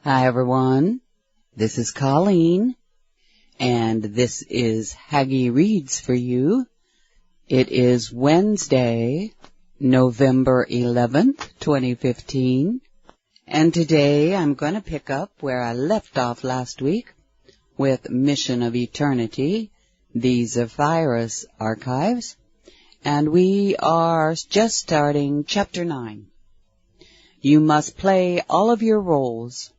Hi everyone, this is Colleen, and this is Haggy Reads for you. It is Wednesday, November 11th, 2015, and today I'm going to pick up where I left off last week with Mission of Eternity, the Zephyrus archives, and we are just starting Chapter 9. You must play all of your roles.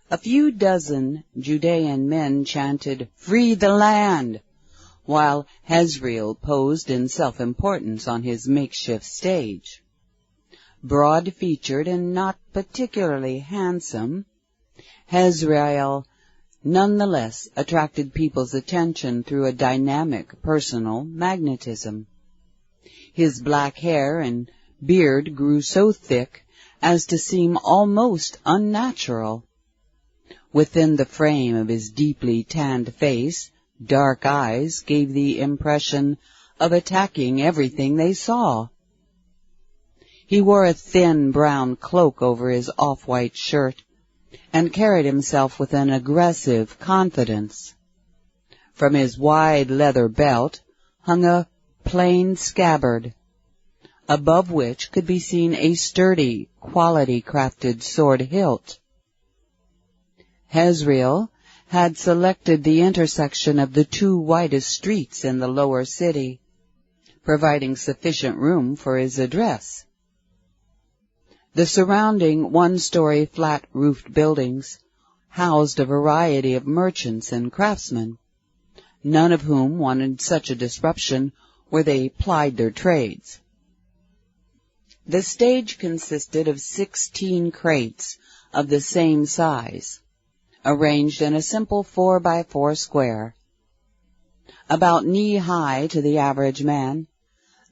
A few dozen Judean men chanted, "Free the land!" while Hezreel posed in self-importance on his makeshift stage. Broad-featured and not particularly handsome, Hezreel nonetheless attracted people's attention through a dynamic personal magnetism. His black hair and beard grew so thick as to seem almost unnatural. Within the frame of his deeply tanned face, dark eyes gave the impression of attacking everything they saw. He wore a thin brown cloak over his off-white shirt and carried himself with an aggressive confidence. From his wide leather belt hung a plain scabbard, above which could be seen a sturdy, quality-crafted sword hilt. Hezreel had selected the intersection of the two widest streets in the lower city, providing sufficient room for his address. The surrounding one-story flat-roofed buildings housed a variety of merchants and craftsmen, none of whom wanted such a disruption where they plied their trades. The stage consisted of 16 crates of the same size, arranged in a simple 4x4 square. About knee-high to the average man,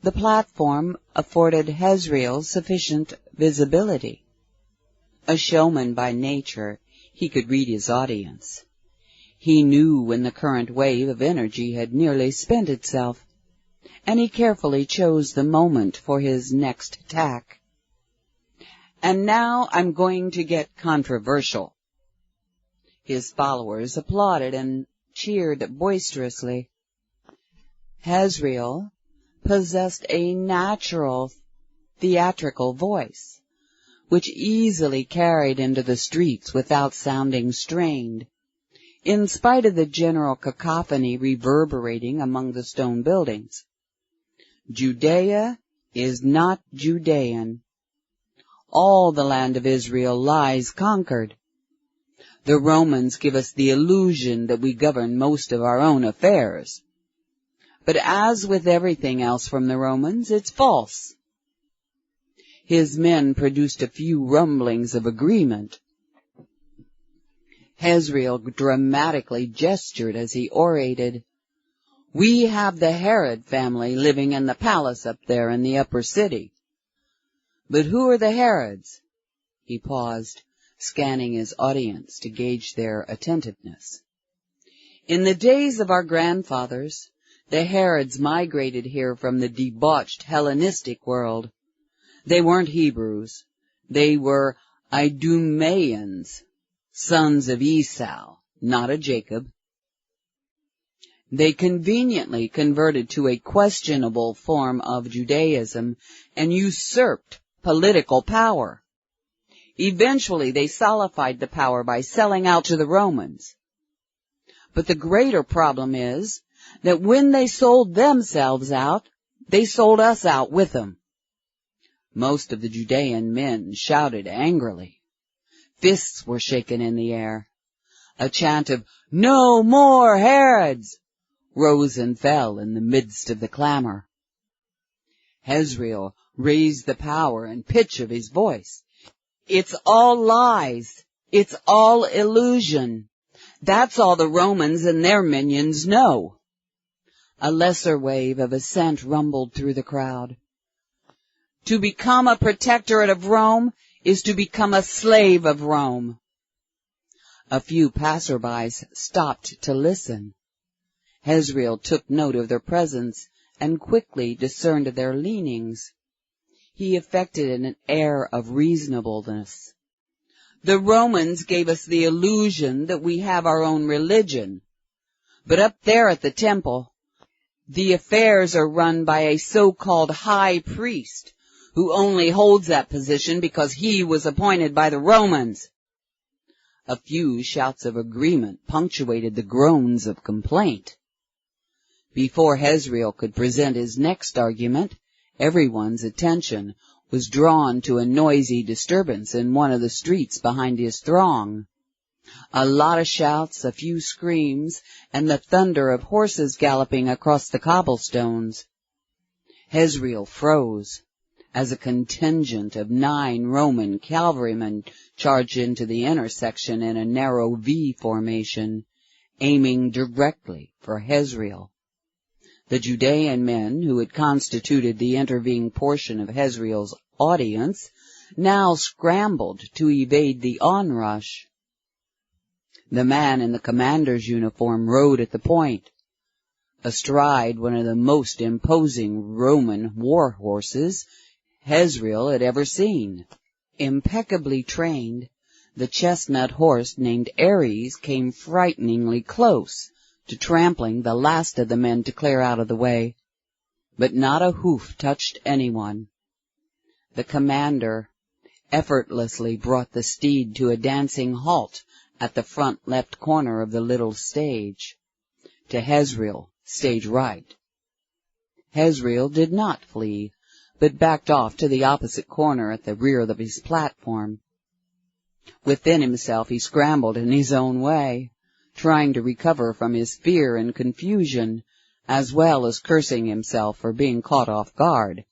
the platform afforded Hezreel sufficient visibility. A showman by nature, he could read his audience. He knew when the current wave of energy had nearly spent itself, and he carefully chose the moment for his next attack. "And now I'm going to get controversial." His followers applauded and cheered boisterously. Hezreel possessed a natural theatrical voice, which easily carried into the streets without sounding strained, in spite of the general cacophony reverberating among the stone buildings. Judea is not Judean. All the land of Israel lies conquered. The Romans give us the illusion that we govern most of our own affairs. But as with everything else from the Romans, it's false. His men produced a few rumblings of agreement. Hezreel dramatically gestured as he orated, "We have the Herod family living in the palace up there in the upper city. But who are the Herods?" He paused, scanning his audience to gauge their attentiveness. "In the days of our grandfathers, the Herods migrated here from the debauched Hellenistic world. They weren't Hebrews. They were Idumeans, sons of Esau, not of Jacob. They conveniently converted to a questionable form of Judaism and usurped political power. Eventually, they solidified the power by selling out to the Romans. But the greater problem is that when they sold themselves out, they sold us out with them." Most of the Judean men shouted angrily. Fists were shaken in the air. A chant of "No more Herods!" rose and fell in the midst of the clamor. Hezreel raised the power and pitch of his voice. "It's all lies. It's all illusion. That's all the Romans and their minions know." A lesser wave of assent rumbled through the crowd. "To become a protectorate of Rome is to become a slave of Rome." A few passerbys stopped to listen. Hezreel took note of their presence and quickly discerned their leanings. He affected an air of reasonableness. The Romans gave us the illusion that we have our own religion, but up there at the temple, the affairs are run by a so-called high priest, who only holds that position because he was appointed by the Romans." A few shouts of agreement punctuated the groans of complaint. Before Hezreel could present his next argument, everyone's attention was drawn to a noisy disturbance in one of the streets behind his throng. A lot of shouts, a few screams, and the thunder of horses galloping across the cobblestones. Hezreel froze as a contingent of 9 Roman cavalrymen charged into the intersection in a narrow V formation, aiming directly for Hezreel. The Judean men who had constituted the intervening portion of Hezreel's audience now scrambled to evade the onrush. The man in the commander's uniform rode at the point, astride one of the most imposing Roman war horses Hezreel had ever seen. Impeccably trained, the chestnut horse named Ares came frighteningly close to trampling the last of the men to clear out of the way, but not a hoof touched anyone. The commander effortlessly brought the steed to a dancing halt at the front left corner of the little stage. To Hezreel, stage right. Hezreel did not flee, but backed off to the opposite corner at the rear of his platform. Within himself he scrambled in his own way, trying to recover from his fear and confusion, as well as cursing himself for being caught off guard.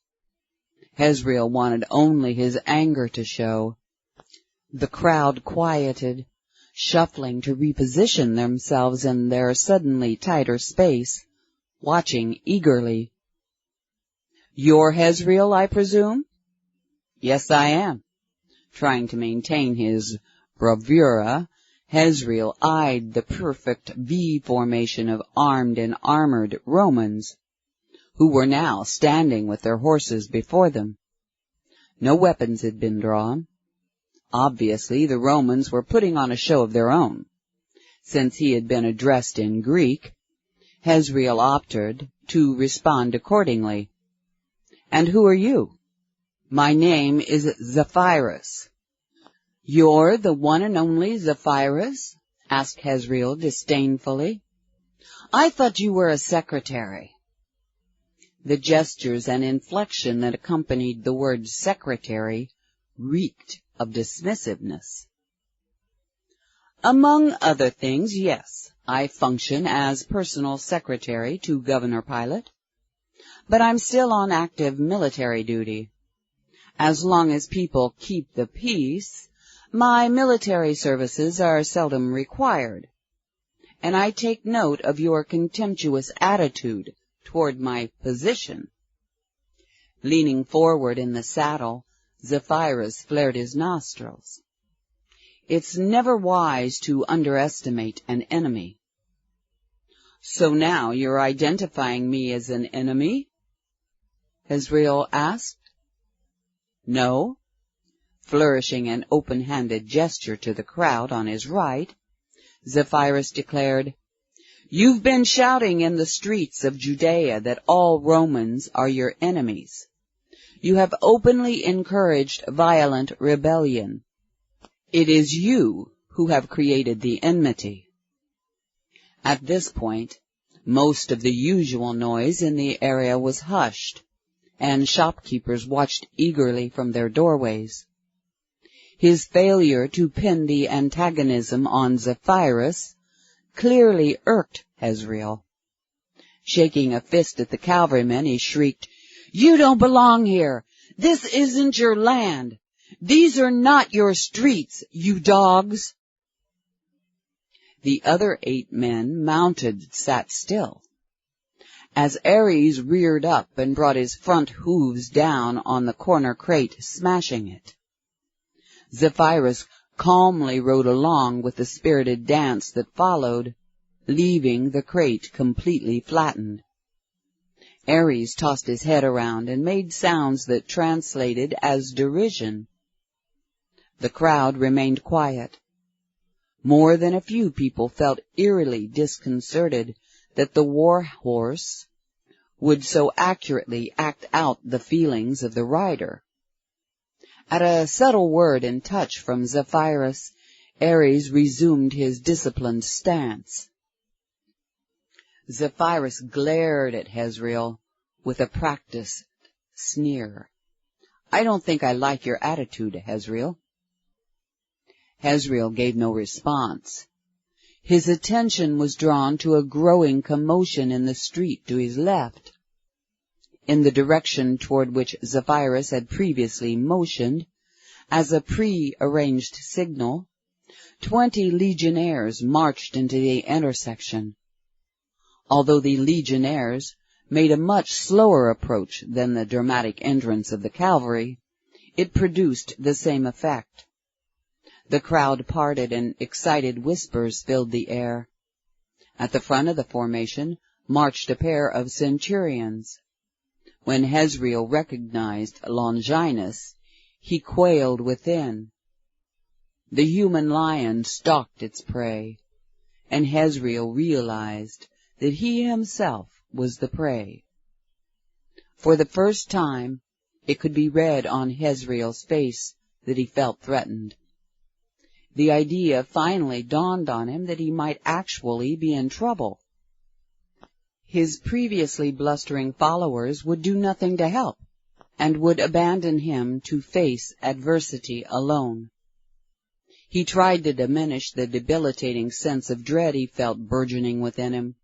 Hezreel wanted only his anger to show. The crowd quieted, shuffling to reposition themselves in their suddenly tighter space, watching eagerly. "You're Hezreel, I presume?" "Yes, I am." Trying to maintain his bravura, Hezreel eyed the perfect V formation of armed and armored Romans, who were now standing with their horses before them. No weapons had been drawn. Obviously, the Romans were putting on a show of their own. Since he had been addressed in Greek, Hezreel opted to respond accordingly. "And who are you?" "My name is Zephyrus." "You're the one and only Zephyrus?" asked Hezreel disdainfully. "I thought you were a secretary." The gestures and inflection that accompanied the word secretary reeked of dismissiveness. "Among other things, yes, I function as personal secretary to Governor Pilate, but I'm still on active military duty. As long as people keep the peace, my military services are seldom required, and I take note of your contemptuous attitude toward my position." Leaning forward in the saddle, Zephyrus flared his nostrils. "It's never wise to underestimate an enemy." "So now you're identifying me as an enemy?" Hezreel asked. "No." Flourishing an open-handed gesture to the crowd on his right, Zephyrus declared, "You've been shouting in the streets of Judea that all Romans are your enemies. You have openly encouraged violent rebellion. It is you who have created the enmity." At this point, most of the usual noise in the area was hushed, and shopkeepers watched eagerly from their doorways. His failure to pin the antagonism on Zephyrus clearly irked Hezreel. Shaking a fist at the cavalrymen, he shrieked, "You don't belong here! This isn't your land! These are not your streets, you dogs!" The other 8 men, mounted, sat still. As Ares reared up and brought his front hooves down on the corner crate, smashing it, Zephyrus calmly rode along with the spirited dance that followed, leaving the crate completely flattened. Ares tossed his head around and made sounds that translated as derision. The crowd remained quiet. More than a few people felt eerily disconcerted that the war horse would so accurately act out the feelings of the rider. At a subtle word and touch from Zephyrus, Ares resumed his disciplined stance. Zephyrus glared at Hezreel with a practiced sneer. "I don't think I like your attitude, Hezreel." Hezreel gave no response. His attention was drawn to a growing commotion in the street to his left. In the direction toward which Zephyrus had previously motioned, as a pre-arranged signal, 20 legionnaires marched into the intersection. Although the legionnaires made a much slower approach than the dramatic entrance of the cavalry, it produced the same effect. The crowd parted and excited whispers filled the air. At the front of the formation marched a pair of centurions. When Hezreel recognized Longinus, he quailed within. The human lion stalked its prey, and Hezreel realized that he himself was the prey. For the first time, it could be read on Hezreel's face that he felt threatened. The idea finally dawned on him that he might actually be in trouble. His previously blustering followers would do nothing to help, and would abandon him to face adversity alone. He tried to diminish the debilitating sense of dread he felt burgeoning within him.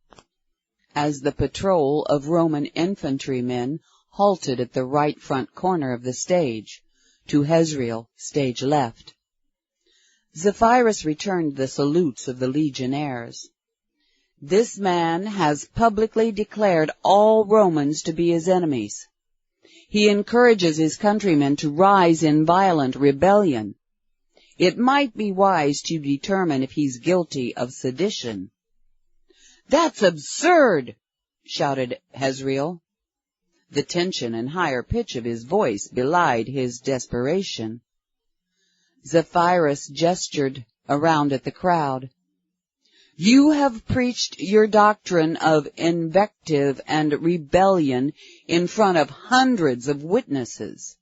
As the patrol of Roman infantrymen halted at the right front corner of the stage, to Hezreel, stage left, Zephyrus returned the salutes of the legionnaires. "This man has publicly declared all Romans to be his enemies. He encourages his countrymen to rise in violent rebellion. It might be wise to determine if he's guilty of sedition." "That's absurd!" shouted Hezreel. The tension and higher pitch of his voice belied his desperation. Zephyrus gestured around at the crowd. "You have preached your doctrine of invective and rebellion in front of hundreds of witnesses.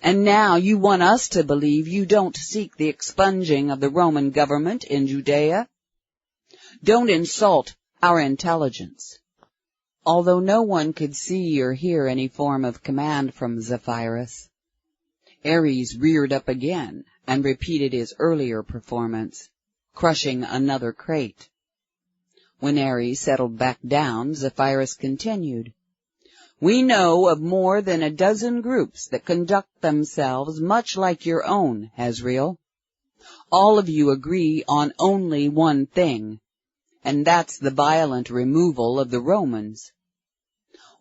And now you want us to believe you don't seek the expunging of the Roman government in Judea? Don't insult our intelligence." Although no one could see or hear any form of command from Zephyrus, Ares reared up again and repeated his earlier performance, crushing another crate. When Ares settled back down, Zephyrus continued, "We know of more than a dozen groups that conduct themselves much like your own, Hezreel. All of you agree on only one thing, and that's the violent removal of the Romans.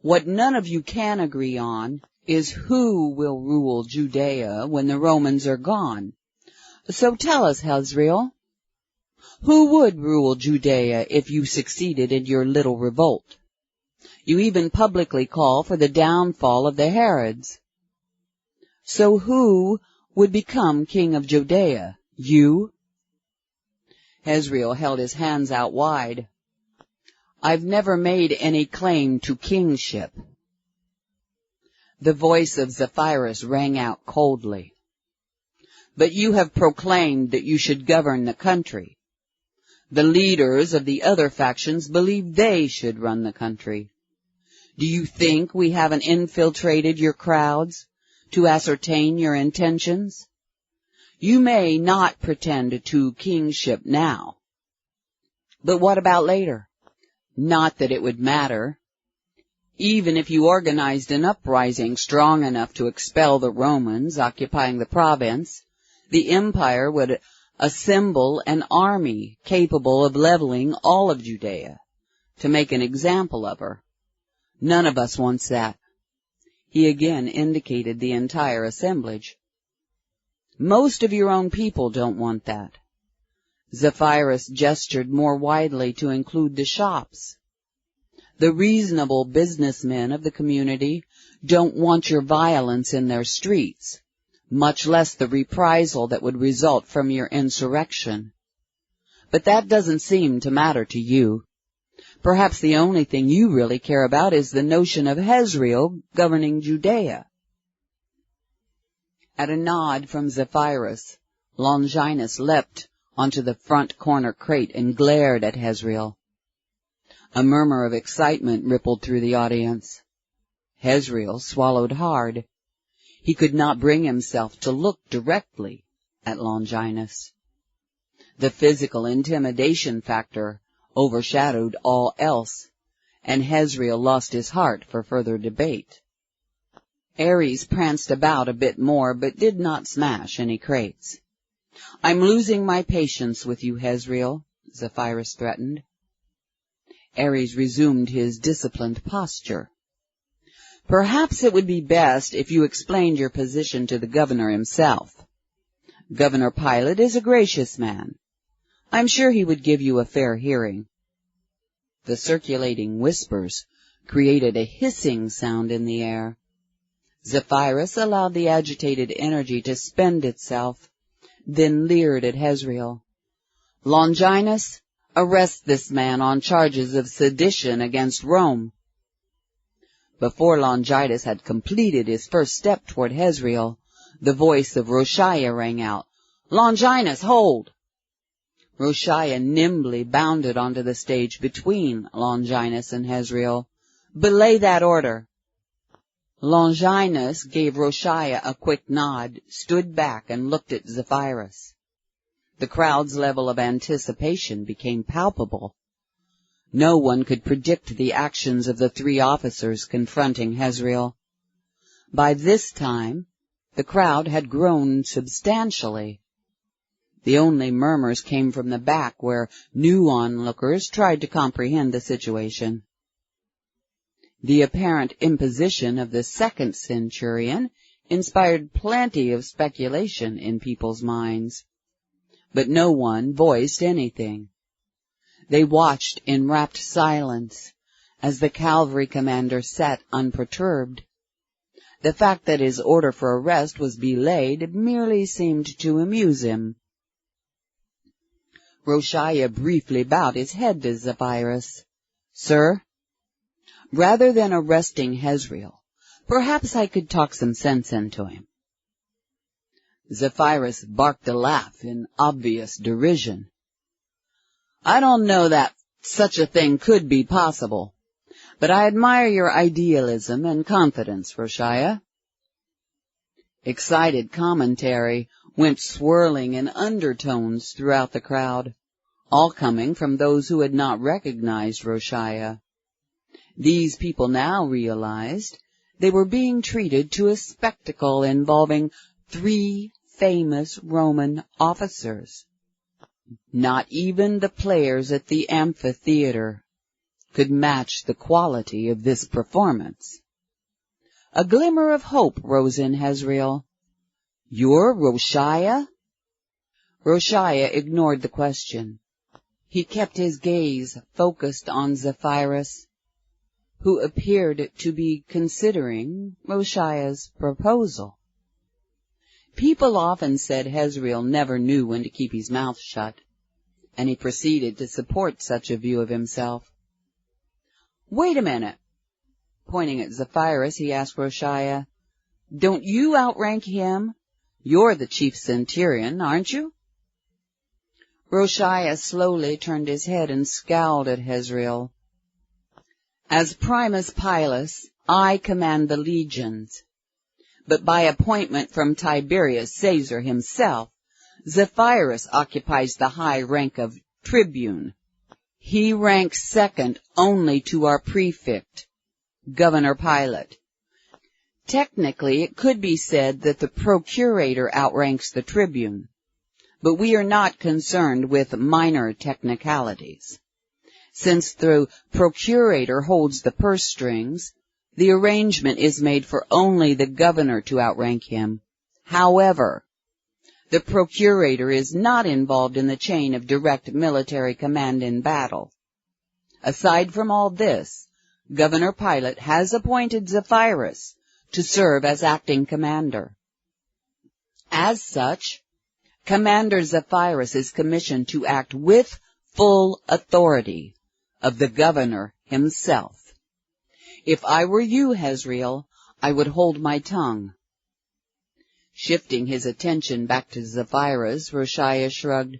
What none of you can agree on is who will rule Judea when the Romans are gone. So tell us, Hezreel, who would rule Judea if you succeeded in your little revolt? You even publicly call for the downfall of the Herods. So who would become king of Judea? You?" Hezreel held his hands out wide. "I've never made any claim to kingship." The voice of Zephyrus rang out coldly. "But you have proclaimed that you should govern the country. The leaders of the other factions believe they should run the country. Do you think we haven't infiltrated your crowds to ascertain your intentions? You may not pretend to kingship now. But what about later? Not that it would matter. Even if you organized an uprising strong enough to expel the Romans occupying the province, the empire would assemble an army capable of leveling all of Judea to make an example of her. None of us wants that." He again indicated the entire assemblage. "Most of your own people don't want that." Zephyrus gestured more widely to include the shops. "The reasonable businessmen of the community don't want your violence in their streets, much less the reprisal that would result from your insurrection. But that doesn't seem to matter to you. Perhaps the only thing you really care about is the notion of Jezreel governing Judea. At a nod from Zephyrus, Longinus leapt onto the front corner crate and glared at Jezreel. A murmur of excitement rippled through the audience. Jezreel swallowed hard. He could not bring himself to look directly at Longinus. The physical intimidation factor overshadowed all else, and Jezreel lost his heart for further debate. Ares pranced about a bit more, but did not smash any crates. "I'm losing my patience with you, Jezreel," Zephyrus threatened. Ares resumed his disciplined posture. "Perhaps it would be best if you explained your position to the governor himself. Governor Pilate is a gracious man. I'm sure he would give you a fair hearing." The circulating whispers created a hissing sound in the air. Zephyrus allowed the agitated energy to spend itself, then leered at Jezreel. "Longinus, arrest this man on charges of sedition against Rome." Before Longinus had completed his first step toward Jezreel, the voice of Roshaiah rang out, "Longinus, hold!" Roshaiah nimbly bounded onto the stage between Longinus and Jezreel. "Belay that order." Longinus gave Roshaiah a quick nod, stood back, and looked at Zephyrus. The crowd's level of anticipation became palpable. No one could predict the actions of the three officers confronting Jezreel. By this time, the crowd had grown substantially. The only murmurs came from the back, where new onlookers tried to comprehend the situation. The apparent imposition of the second centurion inspired plenty of speculation in people's minds, but no one voiced anything. They watched in rapt silence as the cavalry commander sat unperturbed. The fact that his order for arrest was belayed merely seemed to amuse him. Roshaiah briefly bowed his head to Zephyrus. "Sir, rather than arresting Jezreel, perhaps I could talk some sense into him." Zephyrus barked a laugh in obvious derision. "I don't know that such a thing could be possible, but I admire your idealism and confidence, Roshaiah." Excited commentary went swirling in undertones throughout the crowd, all coming from those who had not recognized Roshaiah. These people now realized they were being treated to a spectacle involving three famous Roman officers. Not even the players at the amphitheater could match the quality of this performance. A glimmer of hope rose in Jezreel. "You're Roshaiah?" Roshaiah ignored the question. He kept his gaze focused on Zephyrus, who appeared to be considering Roshaiah's proposal. People often said Jezreel never knew when to keep his mouth shut, and he proceeded to support such a view of himself. "Wait a minute." Pointing at Zephyrus, he asked Roshaiah, "Don't you outrank him? You're the chief centurion, aren't you?" Roshaiah slowly turned his head and scowled at Jezreel. "As Primus Pilus, I command the legions. But by appointment from Tiberius Caesar himself, Zephyrus occupies the high rank of tribune. He ranks second only to our prefect, Governor Pilate. Technically, it could be said that the procurator outranks the tribune, but we are not concerned with minor technicalities. Since the procurator holds the purse strings, the arrangement is made for only the governor to outrank him. However, the procurator is not involved in the chain of direct military command in battle. Aside from all this, Governor Pilate has appointed Zephyrus to serve as acting commander." As such, Commander Zephyrus is commissioned to act with full authority of the governor himself. If I were you, Hezreel, I would hold my tongue." Shifting his attention back to Zephyrus, Roshaiah shrugged.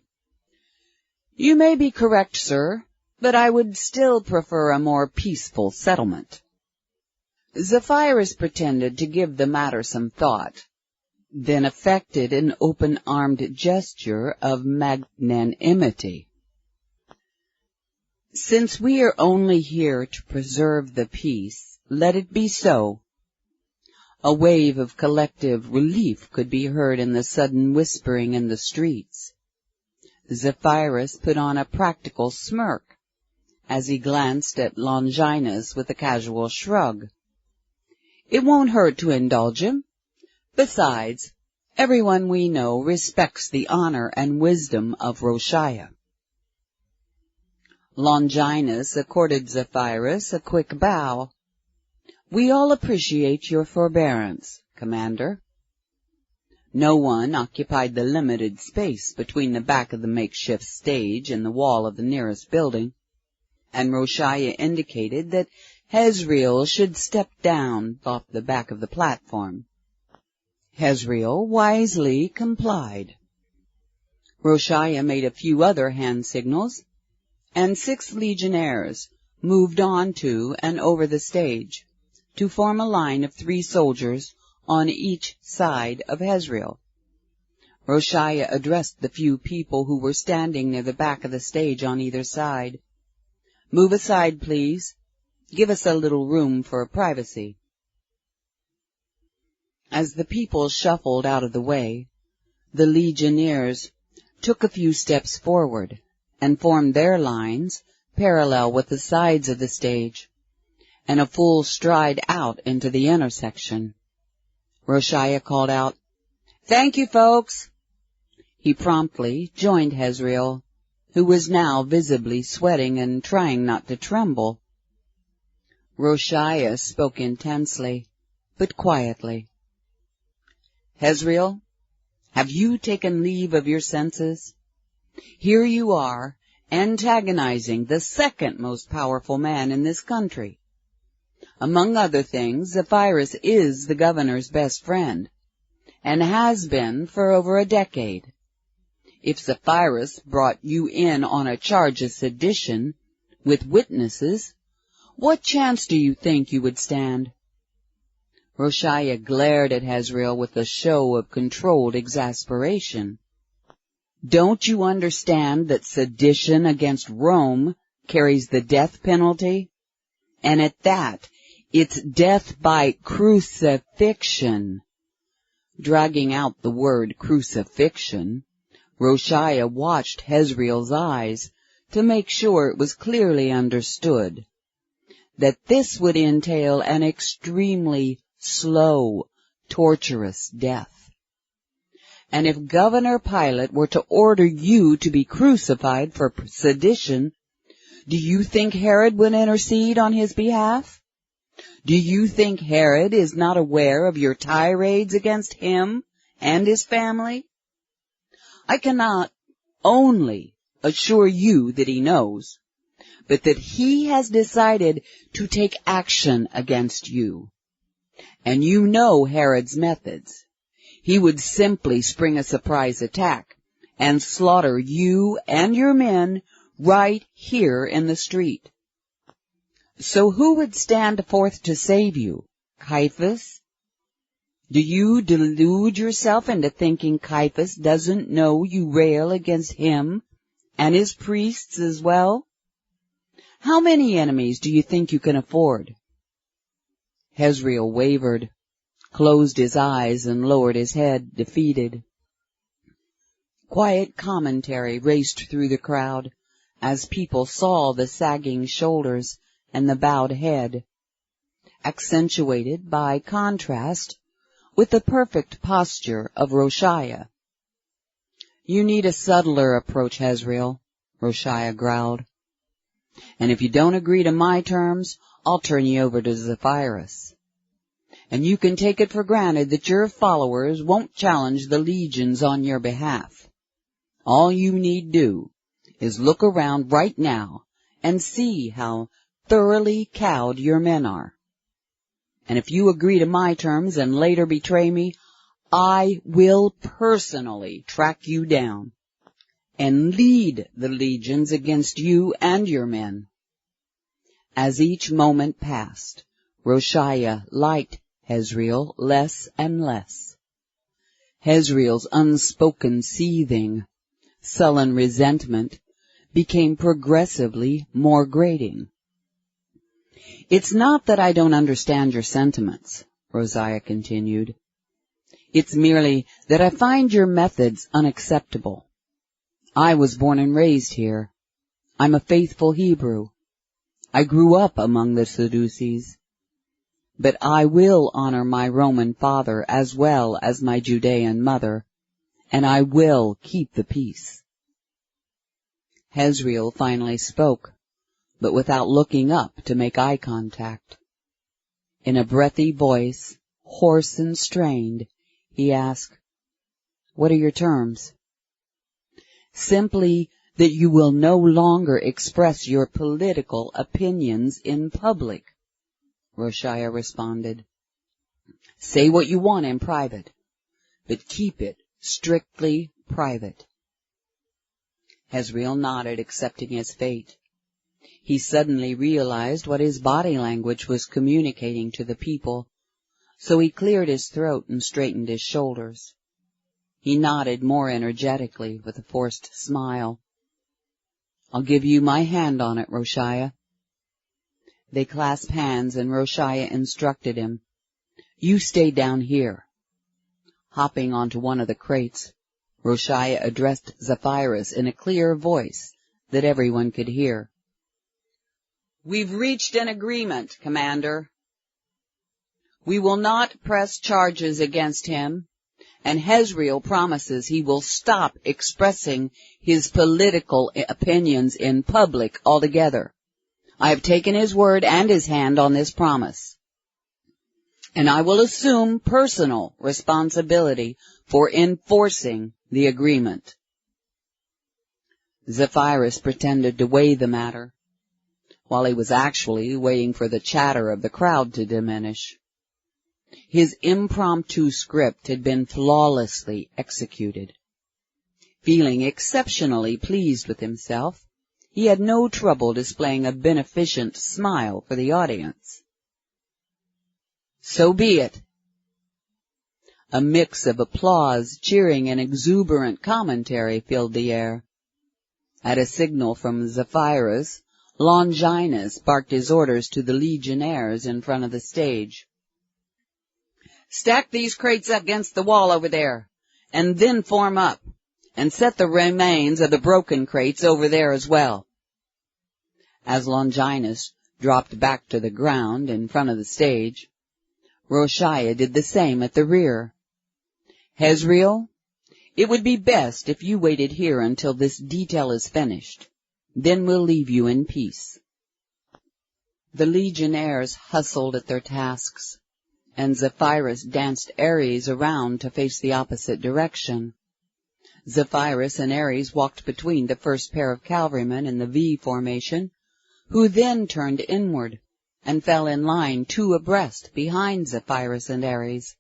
"You may be correct, sir, but I would still prefer a more peaceful settlement." Zephyrus pretended to give the matter some thought, then effected an open-armed gesture of magnanimity. "Since we are only here to preserve the peace, let it be so." A wave of collective relief could be heard in the sudden whispering in the streets. Zephyrus put on a practical smirk as he glanced at Longinus with a casual shrug. "It won't hurt to indulge him. Besides, everyone we know respects the honor and wisdom of Roshaiah." Longinus accorded Zephyrus a quick bow. "We all appreciate your forbearance, Commander." No one occupied the limited space between the back of the makeshift stage and the wall of the nearest building, and Roshaiah indicated that Hezreel should step down off the back of the platform. Hezreel wisely complied. Roshaiah made a few other hand signals, and 6 legionnaires moved on to and over the stage to form a line of 3 soldiers on each side of Hezreel. Roshaiah addressed the few people who were standing near the back of the stage on either side. "Move aside, please. Give us a little room for privacy." As the people shuffled out of the way, the legionnaires took a few steps forward and formed their lines parallel with the sides of the stage, and a full stride out into the intersection. Roshaiah called out, "Thank you, folks." He promptly joined Hezreel, who was now visibly sweating and trying not to tremble. Roshaiah spoke intensely, but quietly. "Hezreel, have you taken leave of your senses? Here you are, antagonizing the second most powerful man in this country. Among other things, Zephyrus is the governor's best friend, and has been for over a decade. If Zephyrus brought you in on a charge of sedition, with witnesses, what chance do you think you would stand?" Roshaiah glared at Hezreel with a show of controlled exasperation. "Don't you understand that sedition against Rome carries the death penalty? And at that, it's death by crucifixion." Dragging out the word crucifixion, Roshaiah watched Hezreel's eyes to make sure it was clearly understood that this would entail an extremely slow, torturous death. And if Governor Pilate were to order you to be crucified for sedition, do you think Herod would intercede on his behalf? Do you think Herod is not aware of your tirades against him and his family? I cannot only assure you that he knows, but that he has decided to take action against you. And you know Herod's methods. He would simply spring a surprise attack and slaughter you and your men right here in the street. So who would stand forth to save you? Caiaphas? Do you delude yourself into thinking Caiaphas doesn't know you rail against him and his priests as well? How many enemies do you think you can afford? Hezreel wavered, closed his eyes, and lowered his head, defeated. Quiet commentary raced through the crowd as people saw the sagging shoulders and the bowed head, accentuated by contrast with the perfect posture of Roshaiah. "You need a subtler approach, Hezreel," Roshaiah growled. "And if you don't agree to my terms, I'll turn you over to Zephyrus." and you can take it for granted that your followers won't challenge the legions on your behalf. All you need do is look around right now and see how thoroughly cowed your men are. And if you agree to my terms and later betray me, I will personally track you down and lead the legions against you and your men. As each moment passed, Roshiah liked Hezreel less and less. Hezreel's unspoken seething, sullen resentment became progressively more grating. "It's not that I don't understand your sentiments," Roshiah continued. "It's merely that I find your methods unacceptable. I was born and raised here. I'm a faithful Hebrew. I grew up among the Sadducees. But I will honor my Roman father as well as my Judean mother, and I will keep the peace." Hezreel finally spoke, but without looking up to make eye contact. In a breathy voice, hoarse and strained, he asked, "What are your terms?" "Simply that you will no longer express your political opinions in public," Roshiah responded. "Say what you want in private, but keep it strictly private." Hezreel nodded, accepting his fate. He suddenly realized what his body language was communicating to the people, so he cleared his throat and straightened his shoulders. He nodded more energetically with a forced smile. "I'll give you my hand on it, Roshiah." They clasped hands, and Roshiah instructed him, "You stay down here." Hopping onto one of the crates, Roshiah addressed Zephyrus in a clear voice that everyone could hear. "We've reached an agreement, Commander. We will not press charges against him, and Hezreel promises he will stop expressing his political opinions in public altogether. I have taken his word and his hand on this promise, and I will assume personal responsibility for enforcing the agreement." Zephyrus pretended to weigh the matter, while he was actually waiting for the chatter of the crowd to diminish. His impromptu script had been flawlessly executed. Feeling exceptionally pleased with himself, he had no trouble displaying a beneficent smile for the audience. "So be it." A mix of applause, cheering, and exuberant commentary filled the air. At a signal from Zephyrus, Longinus barked his orders to the legionnaires in front of the stage. "Stack these crates against the wall over there, and then form up, and set the remains of the broken crates over there as well." As Longinus dropped back to the ground in front of the stage, Roshiah did the same at the rear. "Hezreel, it would be best if you waited here until this detail is finished. Then we'll leave you in peace." The legionnaires hustled at their tasks, and Zephyrus danced Ares around to face the opposite direction. Zephyrus and Ares walked between the first pair of cavalrymen in the V formation, who then turned inward and fell in line 2 abreast behind Zephyrus and Ares.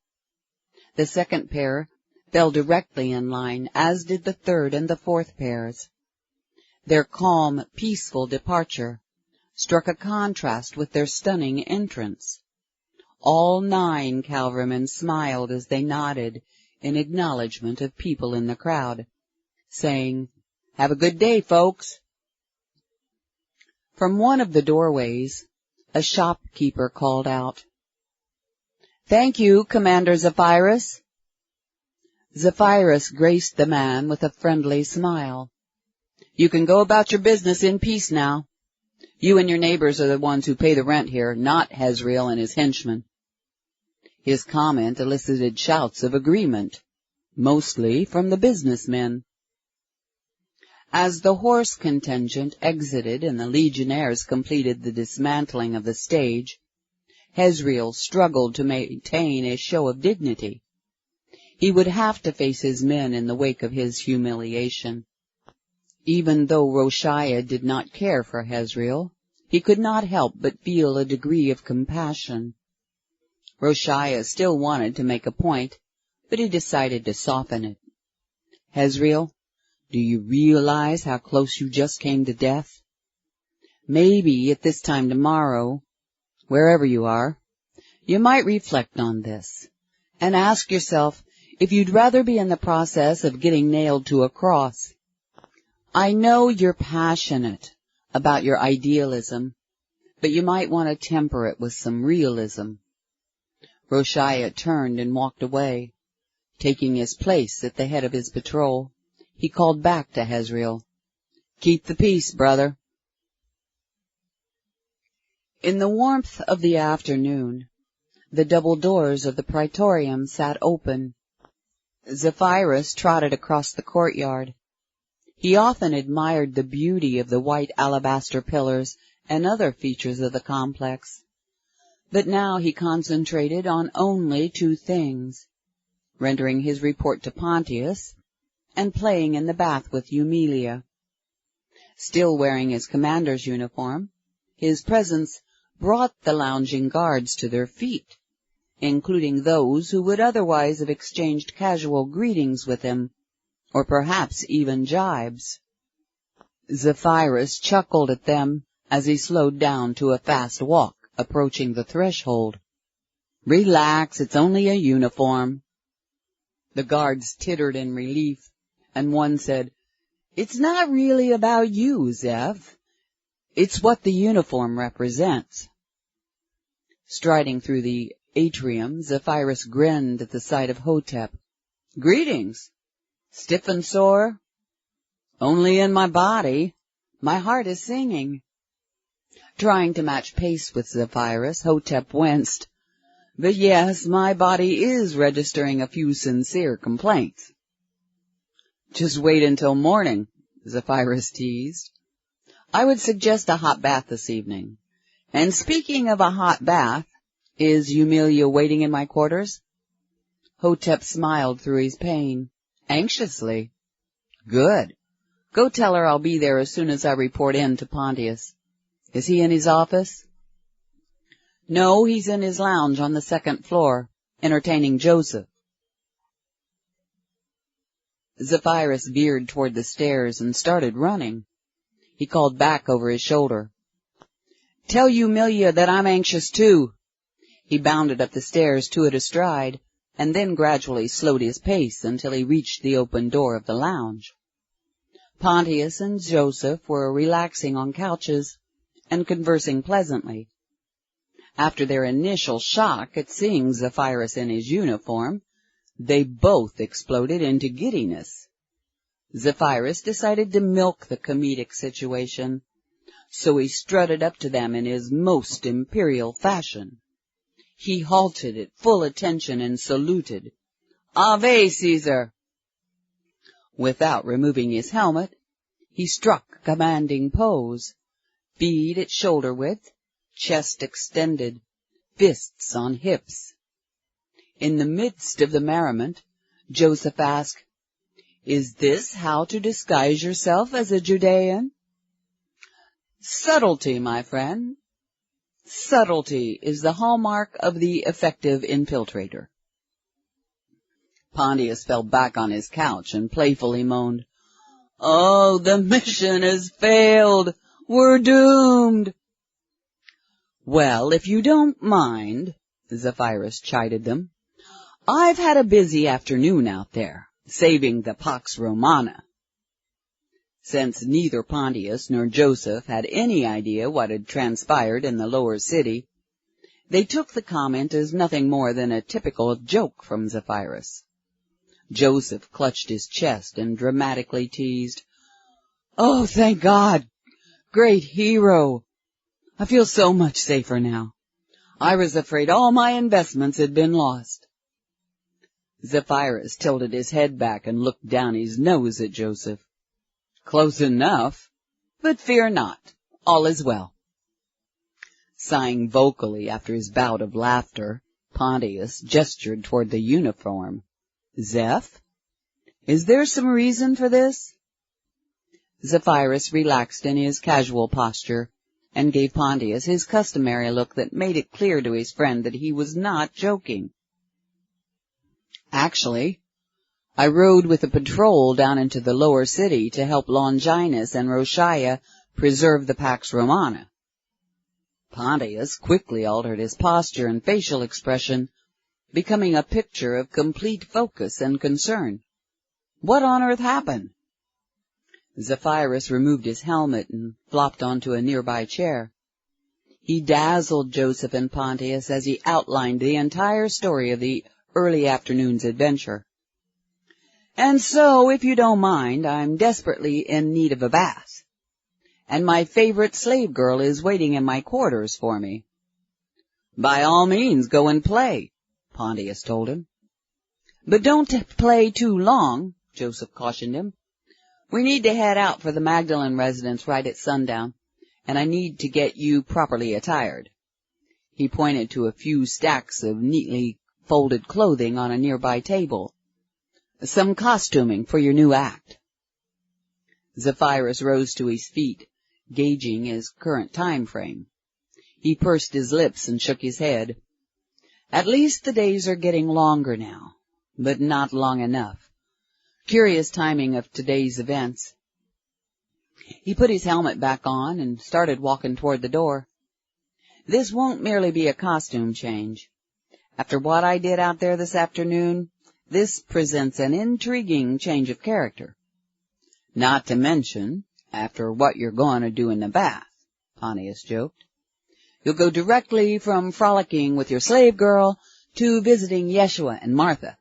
The second pair fell directly in line, as did the third and the fourth pairs. Their calm, peaceful departure struck a contrast with their stunning entrance. All 9 cavalrymen smiled as they nodded in acknowledgment of people in the crowd, saying, "Have a good day, folks." From one of the doorways, a shopkeeper called out, "Thank you, Commander Zephyrus." Zephyrus graced the man with a friendly smile. "You can go about your business in peace now. You and your neighbors are the ones who pay the rent here, not Hezreel and his henchmen." His comment elicited shouts of agreement, mostly from the businessmen. As the horse contingent exited and the legionnaires completed the dismantling of the stage, Hezreel struggled to maintain a show of dignity. He would have to face his men in the wake of his humiliation. Even though Roshiah did not care for Hezreel, he could not help but feel a degree of compassion. Roshiah still wanted to make a point, but he decided to soften it. Hezreel, do you realize how close you just came to death? Maybe at this time tomorrow, wherever you are, you might reflect on this and ask yourself if you'd rather be in the process of getting nailed to a cross. I know you're passionate about your idealism, but you might want to temper it with some realism. Roshiah turned and walked away. Taking his place at the head of his patrol, he called back to Hezreel, "Keep the peace, brother." In the warmth of the afternoon, the double doors of the praetorium sat open. Zephyrus trotted across the courtyard. He often admired the beauty of the white alabaster pillars and other features of the complex, but now he concentrated on only two things: rendering his report to Pontius and playing in the bath with Eumelia. Still wearing his commander's uniform, his presence brought the lounging guards to their feet, including those who would otherwise have exchanged casual greetings with him, or perhaps even jibes. Zephyrus chuckled at them as he slowed down to a fast walk, approaching the threshold. "Relax, it's only a uniform." The guards tittered in relief, and one said, "It's not really about you, Zeph. It's what the uniform represents." Striding through the atrium, Zephyrus grinned at the sight of Hotep. "Greetings. Stiff and sore?" "Only in my body. My heart is singing." Trying to match pace with Zephyrus, Hotep winced. "But yes, my body is registering a few sincere complaints." "Just wait until morning," Zephyrus teased. "I would suggest a hot bath this evening. And speaking of a hot bath, is Eumelia waiting in my quarters?" Hotep smiled through his pain, anxiously. "Good. Go tell her I'll be there as soon as I report in to Pontius. Is he in his office?" "No, he's in his lounge on the second floor, entertaining Joseph." Zephyrus veered toward the stairs and started running. He called back over his shoulder, "Tell Eumelia that I'm anxious too." He bounded up the stairs two at a stride, and then gradually slowed his pace until he reached the open door of the lounge. Pontius and Joseph were relaxing on couches and conversing pleasantly. After their initial shock at seeing Zephyrus in his uniform, they both exploded into giddiness. Zephyrus decided to milk the comedic situation, so he strutted up to them in his most imperial fashion. He halted at full attention and saluted, "Ave, Caesar!" Without removing his helmet, he struck a commanding pose, feet at shoulder width, chest extended, fists on hips. In the midst of the merriment, Joseph asked, "Is this how to disguise yourself as a Judean?" "Subtlety, my friend. Subtlety is the hallmark of the effective infiltrator." Pontius fell back on his couch and playfully moaned, "Oh, the mission has failed. We're doomed." "Well, if you don't mind," Zephyrus chided them, "I've had a busy afternoon out there, saving the Pax Romana." Since neither Pontius nor Joseph had any idea what had transpired in the lower city, they took the comment as nothing more than a typical joke from Zephyrus. Joseph clutched his chest and dramatically teased, "Oh, thank God! Great hero! I feel so much safer now. I was afraid all my investments had been lost." Zephyrus tilted his head back and looked down his nose at Joseph. "Close enough, but fear not, all is well." Sighing vocally after his bout of laughter, Pontius gestured toward the uniform. Zeph? Is there some reason for this? Zephyrus relaxed in his casual posture and gave Pontius his customary look that made it clear to his friend that he was not joking. Actually, I rode with a patrol down into the lower city to help Longinus and Roshia preserve the Pax Romana. Pontius quickly altered his posture and facial expression, becoming a picture of complete focus and concern. What on earth happened? Zephyrus removed his helmet and flopped onto a nearby chair. He dazzled Joseph and Pontius as he outlined the entire story of the early afternoon's adventure. And so, if you don't mind, I'm desperately in need of a bath, and my favorite slave girl is waiting in my quarters for me. By all means, go and play, Pontius told him. But don't play too long, Joseph cautioned him. We need to head out for the Magdalene residence right at sundown, and I need to get you properly attired. He pointed to a few stacks of neatly folded clothing on a nearby table. Some costuming for your new act. Zephyrus rose to his feet, gauging his current time frame. He pursed his lips and shook his head. At least the days are getting longer now, but not long enough. Curious timing of today's events. He put his helmet back on and started walking toward the door. This won't merely be a costume change. After what I did out there this afternoon, this presents an intriguing change of character. Not to mention, after what you're going to do in the bath, Pontius joked. You'll go directly from frolicking with your slave girl to visiting Yeshua and Martha.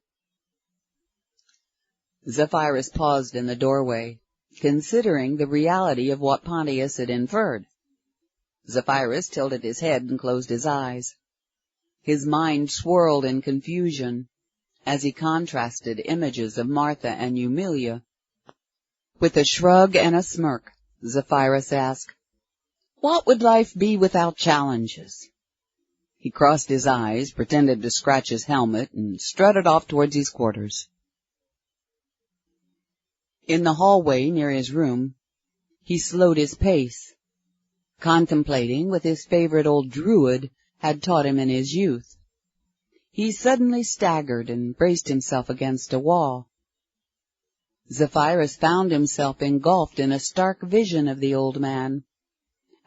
Zephyrus paused in the doorway, considering the reality of what Pontius had inferred. Zephyrus tilted his head and closed his eyes. His mind swirled in confusion as he contrasted images of Martha and Eumelia. With a shrug and a smirk, Zephyrus asked, "What would life be without challenges?" He crossed his eyes, pretended to scratch his helmet, and strutted off towards his quarters. In the hallway near his room, he slowed his pace, contemplating what his favorite old druid had taught him in his youth. He suddenly staggered and braced himself against a wall. Zephyrus found himself engulfed in a stark vision of the old man,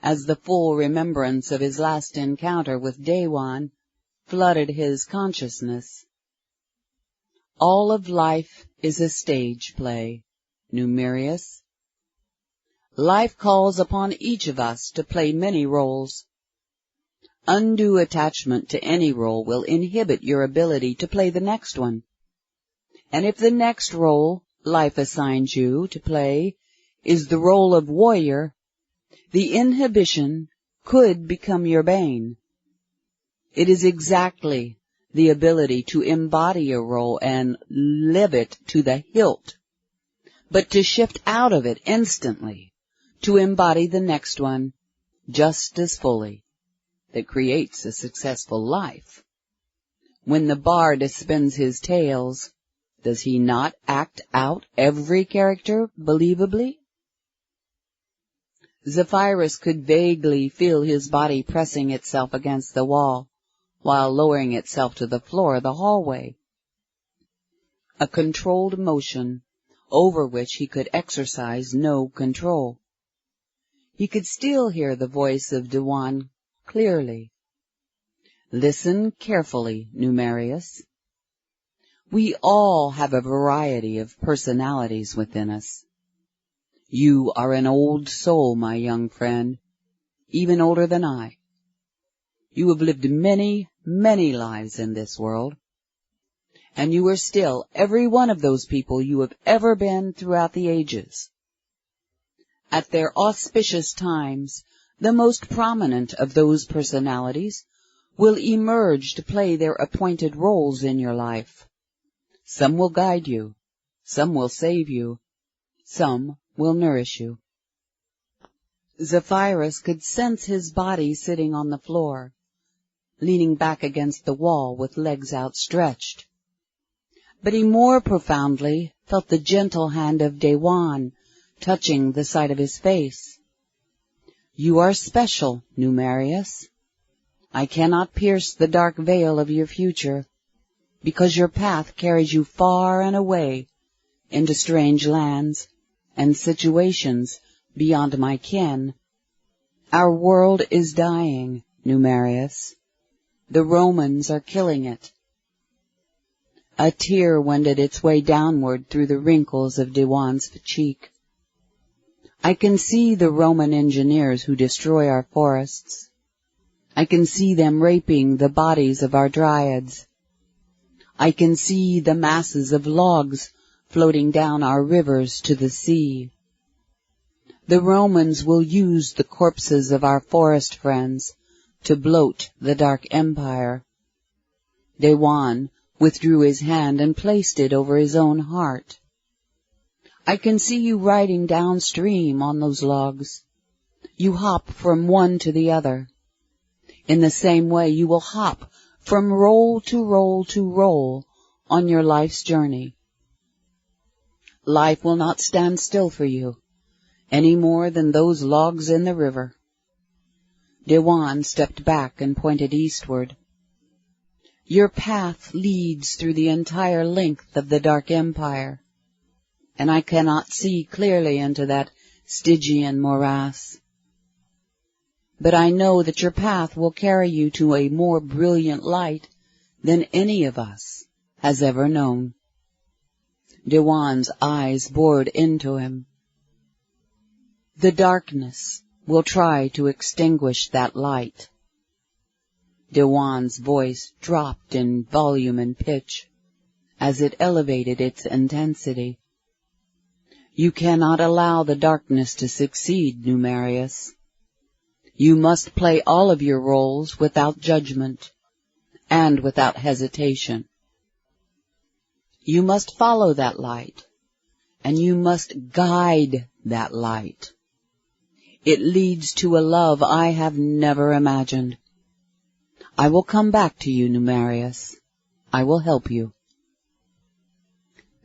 as the full remembrance of his last encounter with Dewan flooded his consciousness. All of life is a stage play, Numerius. Life calls upon each of us to play many roles. Undue attachment to any role will inhibit your ability to play the next one. And if the next role life assigns you to play is the role of warrior, the inhibition could become your bane. It is exactly the ability to embody a role and live it to the hilt, but to shift out of it instantly, to embody the next one just as fully, that creates a successful life. When the bard spins his tales, does he not act out every character believably? Zephyrus could vaguely feel his body pressing itself against the wall, while lowering itself to the floor of the hallway. A controlled motion over which he could exercise no control. He could still hear the voice of Dewan clearly. Listen carefully, Numerius. We all have a variety of personalities within us. You are an old soul, my young friend, even older than I. You have lived many, many lives in this world, and you are still every one of those people you have ever been throughout the ages. At their auspicious times, the most prominent of those personalities will emerge to play their appointed roles in your life. Some will guide you, some will save you, some will nourish you. Zephyrus could sense his body sitting on the floor, leaning back against the wall with legs outstretched. But he more profoundly felt the gentle hand of Dewan touching the side of his face. "You are special, Numerius. I cannot pierce the dark veil of your future, because your path carries you far and away into strange lands and situations beyond my ken. Our world is dying, Numerius. The Romans are killing it." A tear wended its way downward through the wrinkles of Dewan's cheek. "I can see the Roman engineers who destroy our forests. I can see them raping the bodies of our dryads. I can see the masses of logs floating down our rivers to the sea. The Romans will use the corpses of our forest friends to bloat the dark empire." Dewan withdrew his hand and placed it over his own heart. "I can see you riding downstream on those logs. You hop from one to the other. In the same way you will hop from roll to roll to roll on your life's journey. Life will not stand still for you, any more than those logs in the river." Dewan stepped back and pointed eastward. "Your path leads through the entire length of the Dark Empire, and I cannot see clearly into that Stygian morass. But I know that your path will carry you to a more brilliant light than any of us has ever known." Dewan's eyes bored into him. "The darkness will try to extinguish that light." Dewan's voice dropped in volume and pitch as it elevated its intensity. "You cannot allow the darkness to succeed, Numerius. You must play all of your roles without judgment and without hesitation. You must follow that light, and you must guide that light. It leads to a love I have never imagined. I will come back to you, Numerius. I will help you."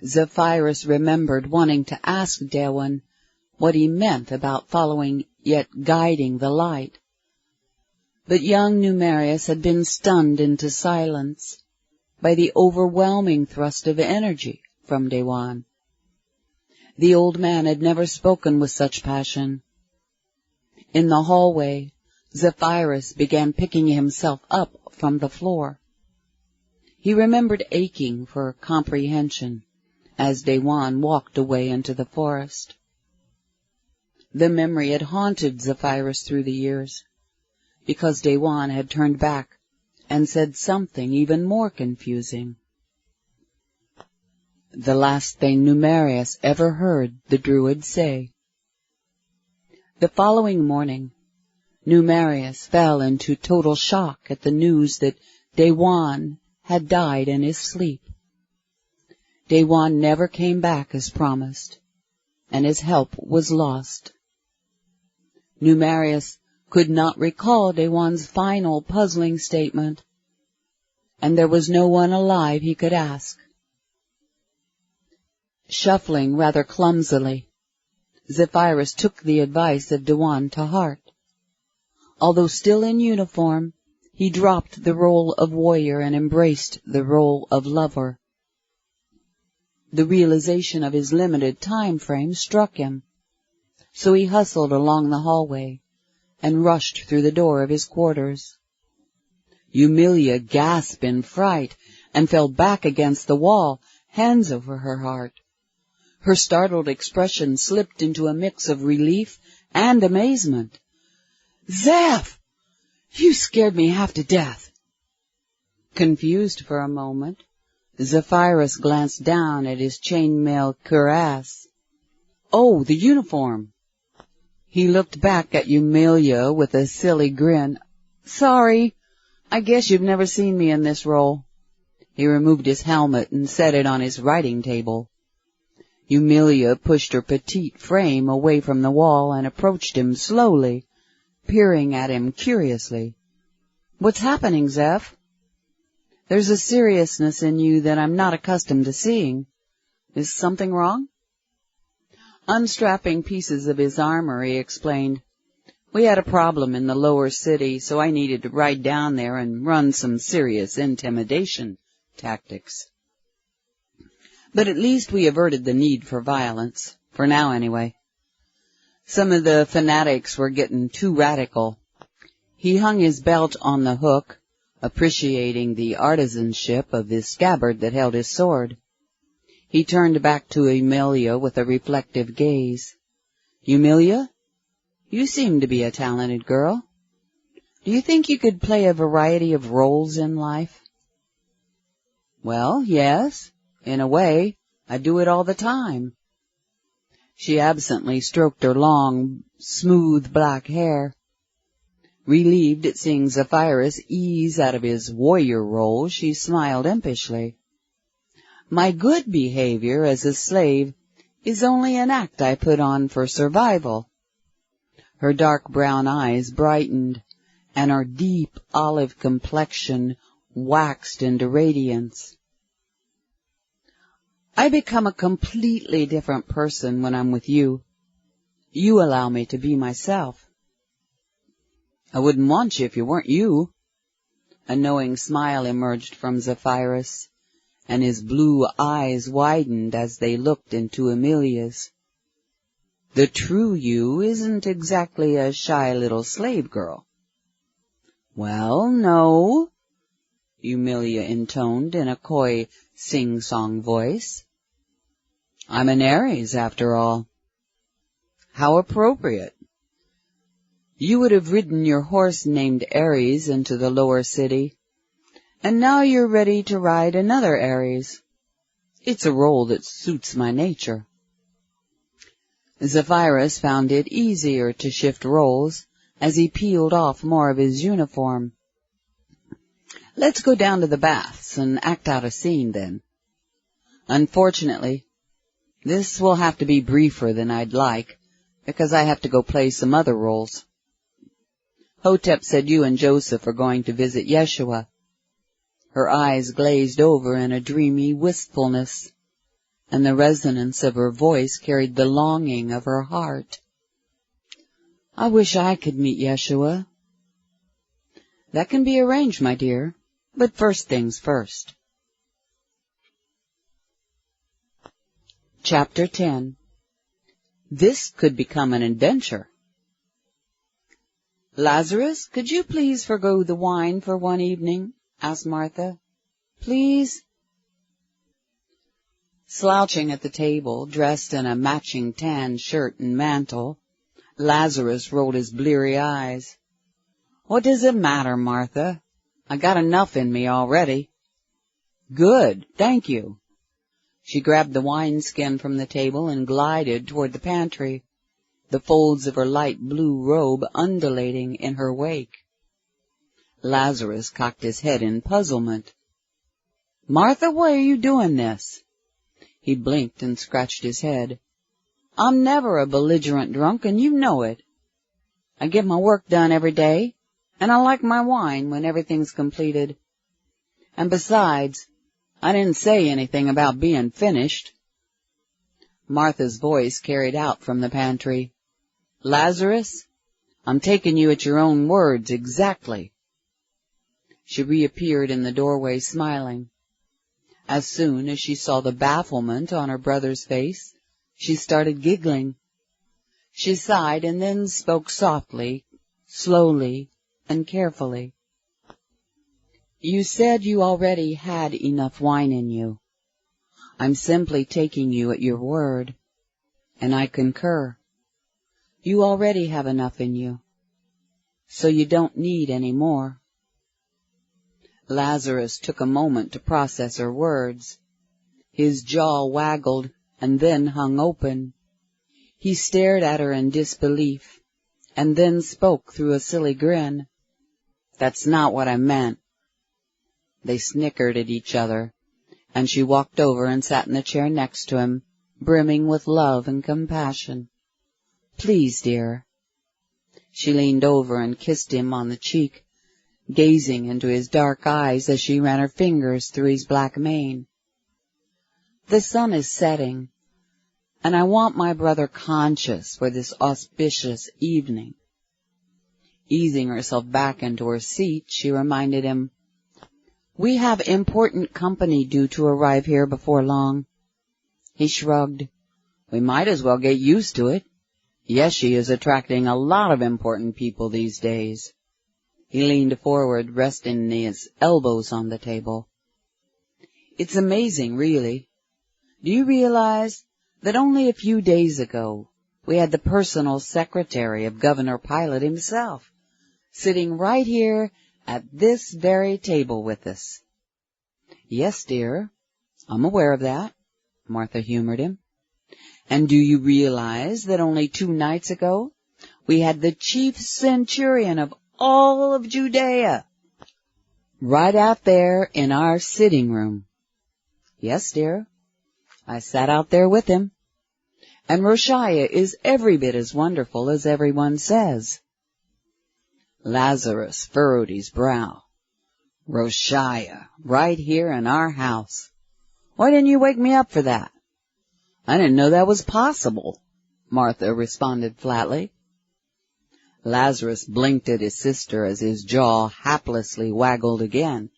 Zephyrus remembered wanting to ask Dewan what he meant about following yet guiding the light. But young Numerius had been stunned into silence by the overwhelming thrust of energy from Dewan. The old man had never spoken with such passion. In the hallway, Zephyrus began picking himself up from the floor. He remembered aching for comprehension as Dewan walked away into the forest. The memory had haunted Zephyrus through the years, because Dewan had turned back and said something even more confusing. The last thing Numerius ever heard the Druid say. The following morning, Numerius fell into total shock at the news that Dewan had died in his sleep. Dewan never came back as promised, and his help was lost. Numerius could not recall Dewan's final puzzling statement, and there was no one alive he could ask. Shuffling rather clumsily, Zephyrus took the advice of Dewan to heart. Although still in uniform, he dropped the role of warrior and embraced the role of lover. The realization of his limited time frame struck him, so he hustled along the hallway and rushed through the door of his quarters. Eumelia gasped in fright and fell back against the wall, hands over her heart. Her startled expression slipped into a mix of relief and amazement. "Zeph! You scared me half to death." Confused for a moment, Zephyrus glanced down at his chainmail cuirass. "Oh, the uniform." He looked back at Eumelia with a silly grin. "Sorry, I guess you've never seen me in this role." He removed his helmet and set it on his writing table. Eumelia pushed her petite frame away from the wall and approached him slowly, peering at him curiously. "What's happening, Zeph? There's a seriousness in you that I'm not accustomed to seeing. Is something wrong?" Unstrapping pieces of his armor, he explained, "We had a problem in the lower city, so I needed to ride down there and run some serious intimidation tactics. But at least we averted the need for violence, for now anyway. Some of the fanatics were getting too radical." He hung his belt on the hook, appreciating the artisanship of the scabbard that held his sword. He turned back to Eumelia with a reflective gaze. "Eumelia, you seem to be a talented girl. Do you think you could play a variety of roles in life?" "Well, yes. In a way, I do it all the time." She absently stroked her long, smooth black hair. Relieved at seeing Zephyrus ease out of his warrior role, she smiled impishly. "My good behavior as a slave is only an act I put on for survival." Her dark brown eyes brightened, and her deep olive complexion waxed into radiance. "I become a completely different person when I'm with you. You allow me to be myself." "I wouldn't want you if you weren't you." A knowing smile emerged from Zephyrus, and his blue eyes widened as they looked into Emilia's. "The true you isn't exactly a shy little slave girl." "Well, no," Eumelia intoned in a coy, sing-song voice. "I'm an Aries, after all." "How appropriate. You would have ridden your horse named Aries into the lower city, and now you're ready to ride another Aries. It's a role that suits my nature." Zephyrus found it easier to shift roles as he peeled off more of his uniform. "Let's go down to the baths and act out a scene, then. Unfortunately, this will have to be briefer than I'd like, because I have to go play some other roles. Hotep said you and Joseph are going to visit Yeshua." Her eyes glazed over in a dreamy wistfulness, and the resonance of her voice carried the longing of her heart. "I wish I could meet Yeshua." "That can be arranged, my dear, but first things first." Chapter 10. This could become an adventure. "Lazarus, could you please forgo the wine for one evening?" asked Martha. "Please?" Slouching at the table, dressed in a matching tan shirt and mantle, Lazarus rolled his bleary eyes. "What does it matter, Martha? I got enough in me already." "Good, thank you." She grabbed the wineskin from the table and glided toward the pantry, the folds of her light blue robe undulating in her wake. Lazarus cocked his head in puzzlement. "Martha, why are you doing this?" He blinked and scratched his head. "I'm never a belligerent drunk, and you know it. I get my work done every day, and I like my wine when everything's completed. And besides, I didn't say anything about being finished." Martha's voice carried out from the pantry. "Lazarus, I'm taking you at your own words exactly." She reappeared in the doorway smiling. As soon as she saw the bafflement on her brother's face, she started giggling. She sighed and then spoke softly, slowly, and carefully. "You said you already had enough wine in you. I'm simply taking you at your word, and I concur. You already have enough in you, so you don't need any more." Lazarus took a moment to process her words. His jaw waggled and then hung open. He stared at her in disbelief, and then spoke through a silly grin. "That's not what I meant." They snickered at each other, and she walked over and sat in the chair next to him, brimming with love and compassion. "Please, dear." She leaned over and kissed him on the cheek, gazing into his dark eyes as she ran her fingers through his black mane. "The sun is setting, and I want my brother conscious for this auspicious evening." Easing herself back into her seat, she reminded him, "We have important company due to arrive here before long." He shrugged. "We might as well get used to it. Yes, she is attracting a lot of important people these days." He leaned forward, resting his elbows on the table. "It's amazing, really. Do you realize that only a few days ago we had the personal secretary of Governor Pilate himself sitting right here at this very table with us?" "Yes, dear, I'm aware of that," Martha humored him. "And do you realize that only 2 nights ago we had the chief centurion of all of Judea right out there in our sitting room?" "Yes, dear, I sat out there with him. And Roshiah is every bit as wonderful as everyone says." Lazarus furrowed his brow. "Roshiah, right here in our house. Why didn't you wake me up for that?" "I didn't know that was possible," Martha responded flatly. Lazarus blinked at his sister as his jaw haplessly waggled again.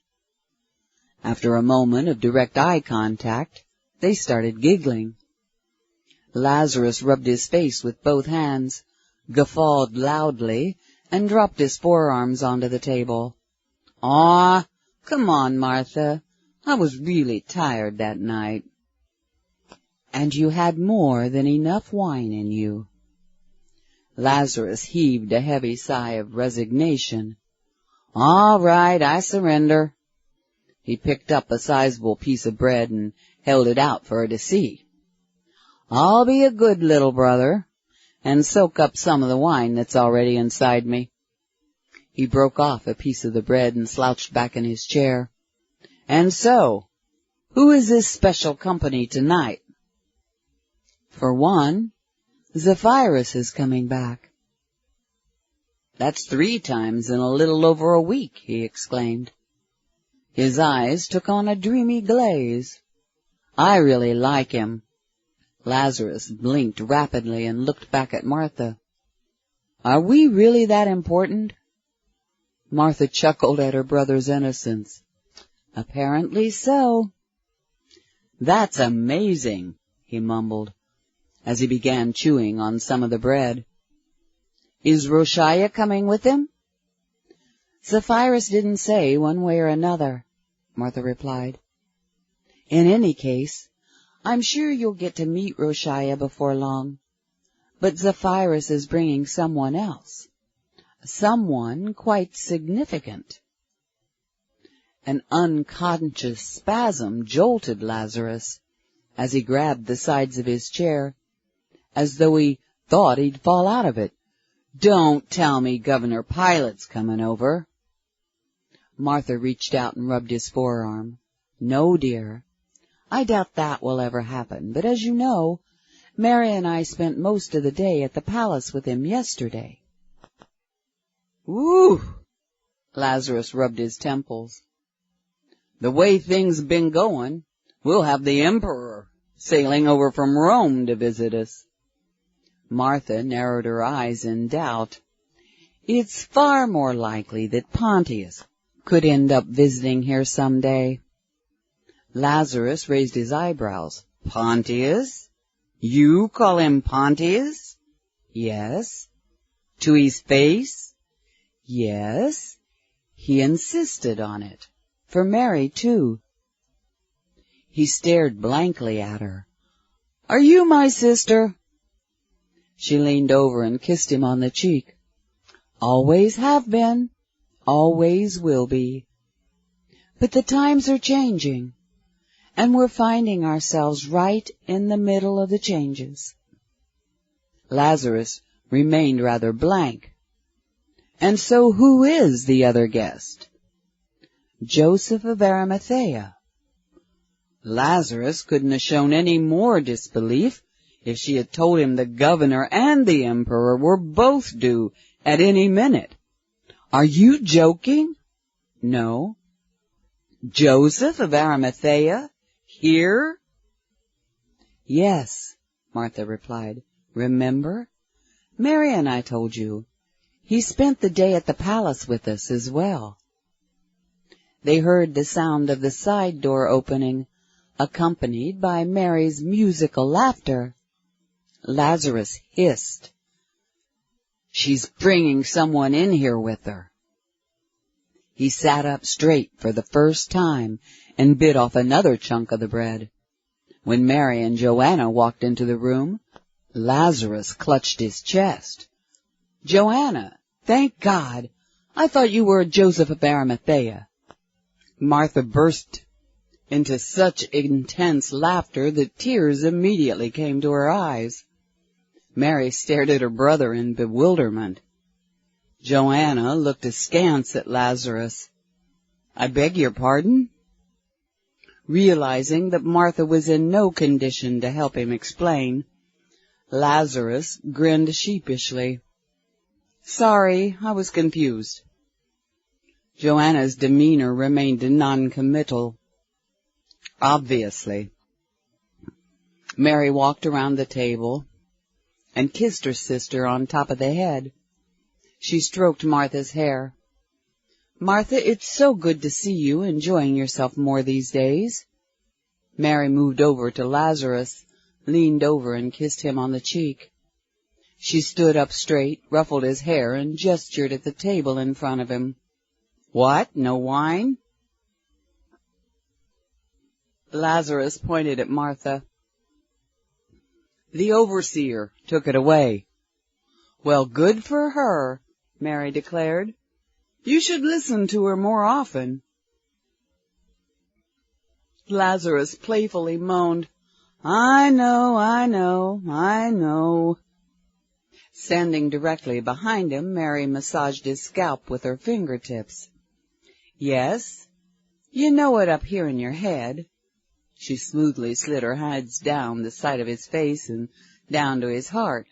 After a moment of direct eye contact, they started giggling. Lazarus rubbed his face with both hands, guffawed loudly, and dropped his forearms onto the table. "Aw, come on, Martha. I was really tired that night." "And you had more than enough wine in you." Lazarus heaved a heavy sigh of resignation. "All right, I surrender." He picked up a sizable piece of bread and held it out for her to see. "I'll be a good little brother and soak up some of the wine that's already inside me." He broke off a piece of the bread and slouched back in his chair. "And so, who is this special company tonight?" "For one, Zephyrus is coming back." "That's 3 times in a little over a week," he exclaimed. His eyes took on a dreamy glaze. "I really like him." Lazarus blinked rapidly and looked back at Martha. "Are we really that important?" Martha chuckled at her brother's innocence. "Apparently so." "That's amazing," he mumbled, as he began chewing on some of the bread. "Is Roshiah coming with him?" "Zephyrus didn't say one way or another," Martha replied. "In any case, I'm sure you'll get to meet Roshiah before long. But Zephyrus is bringing someone else. Someone quite significant." An unconscious spasm jolted Lazarus as he grabbed the sides of his chair, as though he thought he'd fall out of it. "Don't tell me Governor Pilate's coming over." Martha reached out and rubbed his forearm. "No, dear. I doubt that will ever happen, but as you know, Mary and I spent most of the day at the palace with him yesterday." "Whew!" Lazarus rubbed his temples. "The way things have been going, we'll have the emperor sailing over from Rome to visit us." Martha narrowed her eyes in doubt. "It's far more likely that Pontius could end up visiting here some day." Lazarus raised his eyebrows. "Pontius? You call him Pontius?" "Yes." "To his face?" "Yes." He insisted on it. For Mary, too. He stared blankly at her. "Are you my sister?" She leaned over and kissed him on the cheek. "Always have been. Always will be. But the times are changing, and we're finding ourselves right in the middle of the changes." Lazarus remained rather blank. "And so who is the other guest?" "Joseph of Arimathea." Lazarus couldn't have shown any more disbelief if she had told him the governor and the emperor were both due at any minute. "Are you joking?" "No." "Joseph of Arimathea? Here?" "Yes," Martha replied. "Remember? Mary and I told you. He spent the day at the palace with us as well." They heard the sound of the side door opening, accompanied by Mary's musical laughter. Lazarus hissed, "She's bringing someone in here with her." He sat up straight for the first time and bit off another chunk of the bread. When Mary and Joanna walked into the room, Lazarus clutched his chest. "Joanna, thank God! I thought you were Joseph of Arimathea." Martha burst into such intense laughter that tears immediately came to her eyes. Mary stared at her brother in bewilderment. Joanna looked askance at Lazarus. "I beg your pardon?" Realizing that Martha was in no condition to help him explain, Lazarus grinned sheepishly. "Sorry, I was confused." Joanna's demeanor remained noncommittal. "Obviously." Mary walked around the table and kissed her sister on top of the head. She stroked Martha's hair. "Martha, it's so good to see you enjoying yourself more these days." Mary moved over to Lazarus, leaned over and kissed him on the cheek. She stood up straight, ruffled his hair, and gestured at the table in front of him. "What, no wine?" Lazarus pointed at Martha. "The overseer took it away." "Well, good for her," Mary declared. "You should listen to her more often." Lazarus playfully moaned, I know. Standing directly behind him, Mary massaged his scalp with her fingertips. "Yes, you know it up here in your head." She smoothly slid her hands down the side of his face and down to his heart,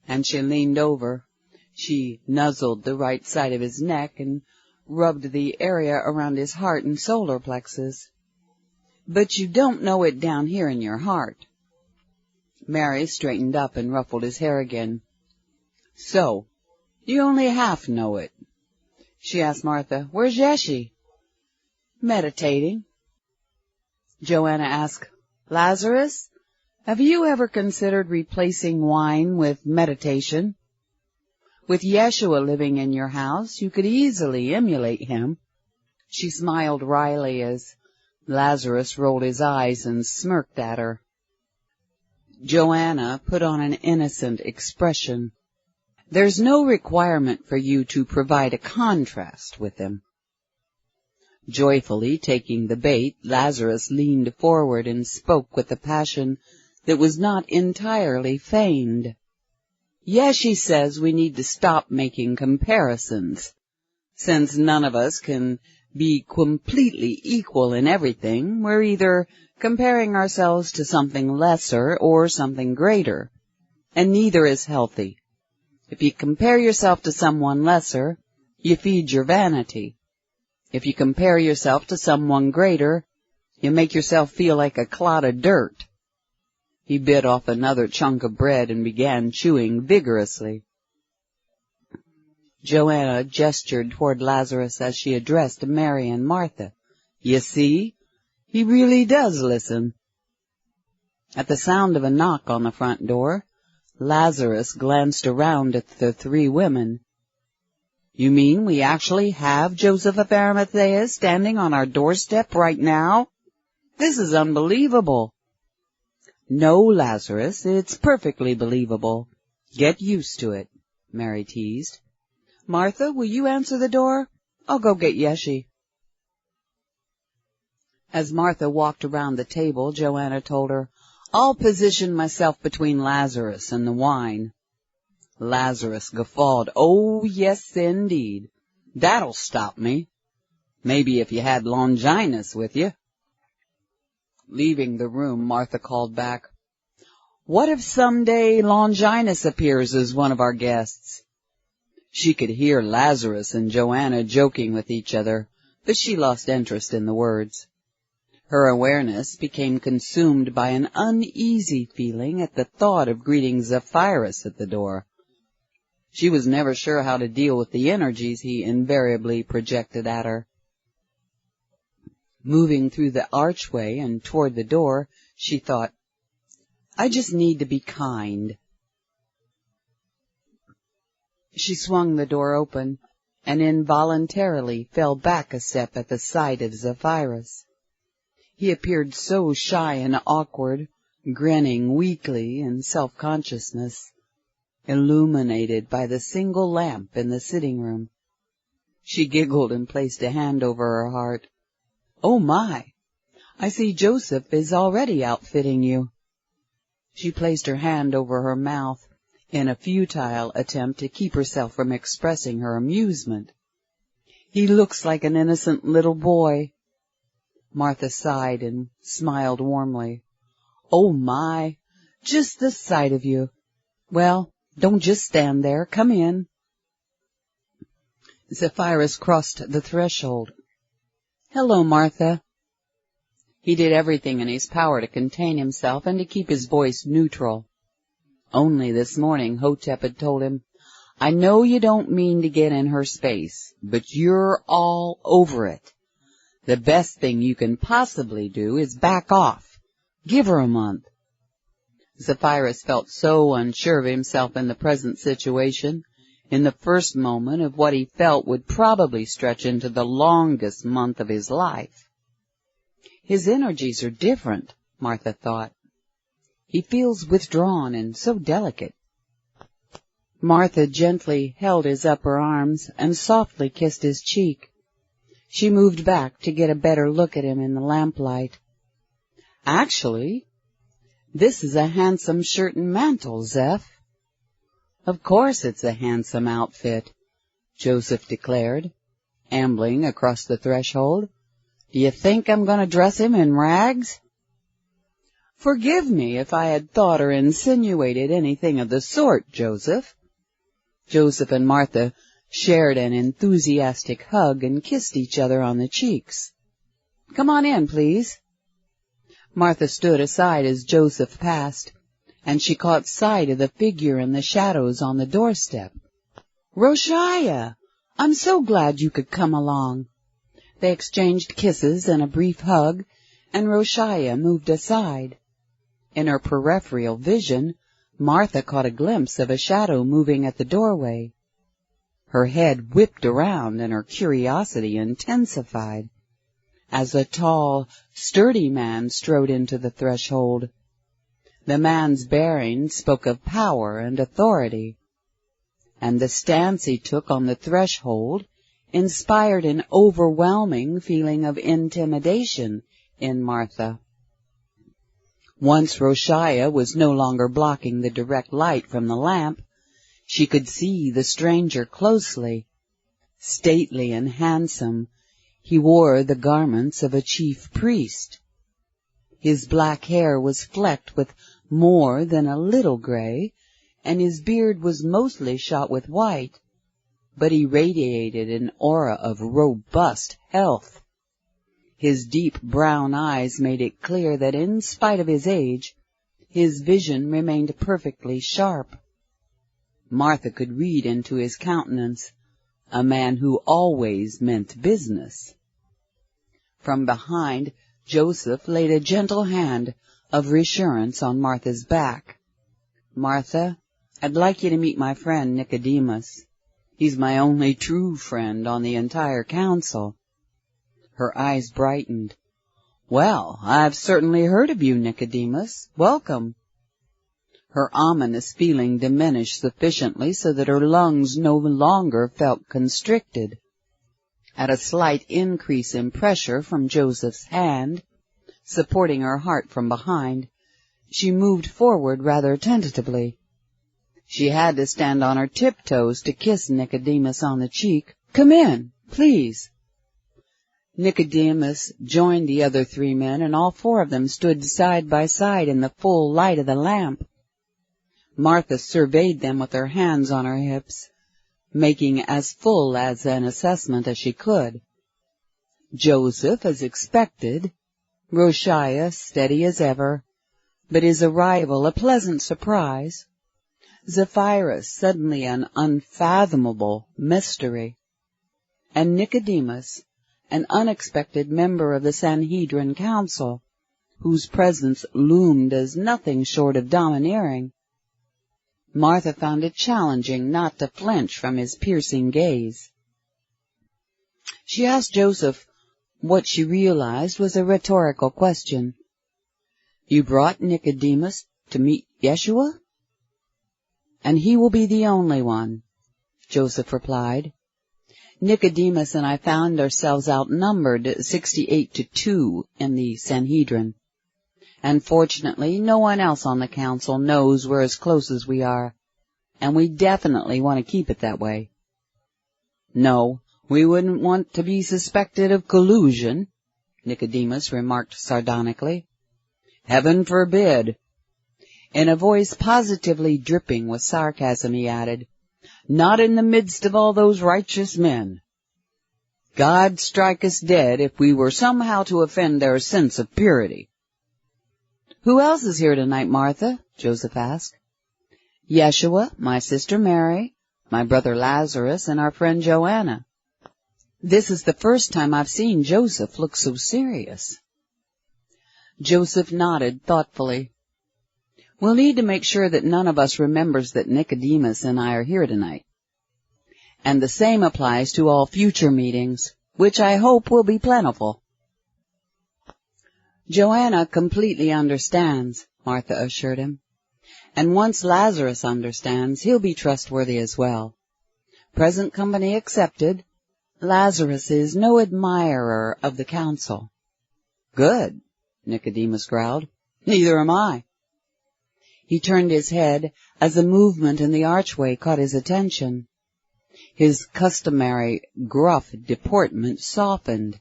and she leaned over. She nuzzled the right side of his neck and rubbed the area around his heart and solar plexus. "But you don't know it down here in your heart." Mary straightened up and ruffled his hair again. "So, you only half know it." She asked Martha, "Where's Yeshi?" "Meditating." Joanna asked, "Lazarus, have you ever considered replacing wine with meditation? With Yeshua living in your house, you could easily emulate him." She smiled wryly as Lazarus rolled his eyes and smirked at her. Joanna put on an innocent expression. "There's no requirement for you to provide a contrast with him." Joyfully taking the bait, Lazarus leaned forward and spoke with a passion that was not entirely feigned. "Yeshi says we need to stop making comparisons. Since none of us can be completely equal in everything, we're either comparing ourselves to something lesser or something greater, and neither is healthy. If you compare yourself to someone lesser, you feed your vanity. If you compare yourself to someone greater, you make yourself feel like a clod of dirt." He bit off another chunk of bread and began chewing vigorously. Joanna gestured toward Lazarus as she addressed Mary and Martha. "You see, he really does listen." At the sound of a knock on the front door, Lazarus glanced around at the three women. "You mean we actually have Joseph of Arimathea standing on our doorstep right now? This is unbelievable." "No, Lazarus, it's perfectly believable. Get used to it," Mary teased. "Martha, will you answer the door? I'll go get Yeshi." As Martha walked around the table, Joanna told her, "I'll position myself between Lazarus and the wine." Lazarus guffawed. "Oh, yes, indeed. That'll stop me. Maybe if you had Longinus with you." Leaving the room, Martha called back, "What if someday Longinus appears as one of our guests?" She could hear Lazarus and Joanna joking with each other, but she lost interest in the words. Her awareness became consumed by an uneasy feeling at the thought of greeting Zephyrus at the door. She was never sure how to deal with the energies he invariably projected at her. Moving through the archway and toward the door, she thought, "I just need to be kind." She swung the door open and involuntarily fell back a step at the sight of Zephyrus. He appeared so shy and awkward, grinning weakly in self-consciousness, illuminated by the single lamp in the sitting room. She giggled and placed a hand over her heart. "Oh my! I see Joseph is already outfitting you." She placed her hand over her mouth in a futile attempt to keep herself from expressing her amusement. "He looks like an innocent little boy." Martha sighed and smiled warmly. "Oh my! Just the sight of you. Well, don't just stand there. Come in." Zephyrus crossed the threshold. "Hello, Martha." He did everything in his power to contain himself and to keep his voice neutral. Only this morning Hotep had told him, "I know you don't mean to get in her space, but you're all over it. The best thing you can possibly do is back off. Give her a month." Zephyrus felt so unsure of himself in the present situation, in the first moment of what he felt would probably stretch into the longest month of his life. His energies are different, Martha thought. He feels withdrawn and so delicate. Martha gently held his upper arms and softly kissed his cheek. She moved back to get a better look at him in the lamplight. "Actually, this is a handsome shirt and mantle, Zeph." "Of course it's a handsome outfit," Joseph declared, ambling across the threshold. "Do you think I'm going to dress him in rags?" "Forgive me if I had thought or insinuated anything of the sort, Joseph." Joseph and Martha shared an enthusiastic hug and kissed each other on the cheeks. "Come on in, please." Martha stood aside as Joseph passed, and she caught sight of the figure in the shadows on the doorstep. "Roshaya, I'm so glad you could come along." They exchanged kisses and a brief hug, and Roshaya moved aside. In her peripheral vision, Martha caught a glimpse of a shadow moving at the doorway. Her head whipped around and her curiosity intensified as a tall, sturdy man strode into the threshold. The man's bearing spoke of power and authority, and the stance he took on the threshold inspired an overwhelming feeling of intimidation in Martha. Once Roshaya was no longer blocking the direct light from the lamp, she could see the stranger closely. Stately and handsome, he wore the garments of a chief priest. His black hair was flecked with more than a little gray, and his beard was mostly shot with white, but he radiated an aura of robust health. His deep brown eyes made it clear that in spite of his age, his vision remained perfectly sharp. Martha could read into his countenance, a man who always meant business. From behind, Joseph laid a gentle hand of reassurance on Martha's back. "Martha, I'd like you to meet my friend Nicodemus. He's my only true friend on the entire council." Her eyes brightened. "Well, I've certainly heard of you, Nicodemus. Welcome." Her ominous feeling diminished sufficiently so that her lungs no longer felt constricted. At a slight increase in pressure from Joseph's hand, supporting her heart from behind, she moved forward rather tentatively. She had to stand on her tiptoes to kiss Nicodemus on the cheek. "Come in, please." Nicodemus joined the other 3 men, and all 4 of them stood side by side in the full light of the lamp. Martha surveyed them with her hands on her hips, making as full as an assessment as she could. Joseph, as expected, Roshia, steady as ever, but his arrival a pleasant surprise, Zephyrus, suddenly an unfathomable mystery, and Nicodemus, an unexpected member of the Sanhedrin Council, whose presence loomed as nothing short of domineering. Martha found it challenging not to flinch from his piercing gaze. She asked Joseph what she realized was a rhetorical question. "You brought Nicodemus to meet Yeshua?" "And he will be the only one," Joseph replied. "Nicodemus and I found ourselves outnumbered 68-2 in the Sanhedrin. And fortunately, no one else on the council knows we're as close as we are, and we definitely want to keep it that way." "No, we wouldn't want to be suspected of collusion," Nicodemus remarked sardonically. "Heaven forbid." In a voice positively dripping with sarcasm, he added, "Not in the midst of all those righteous men. God strike us dead if we were somehow to offend their sense of purity." "Who else is here tonight, Martha?" Joseph asked. "Yeshua, my sister Mary, my brother Lazarus, and our friend Joanna." This is the first time I've seen Joseph look so serious. Joseph nodded thoughtfully. "We'll need to make sure that none of us remembers that Nicodemus and I are here tonight. And the same applies to all future meetings, which I hope will be plentiful." "Joanna completely understands," Martha assured him. "And once Lazarus understands, he'll be trustworthy as well. Present company accepted, Lazarus is no admirer of the council." "Good," Nicodemus growled. "Neither am I." He turned his head as a movement in the archway caught his attention. His customary gruff deportment softened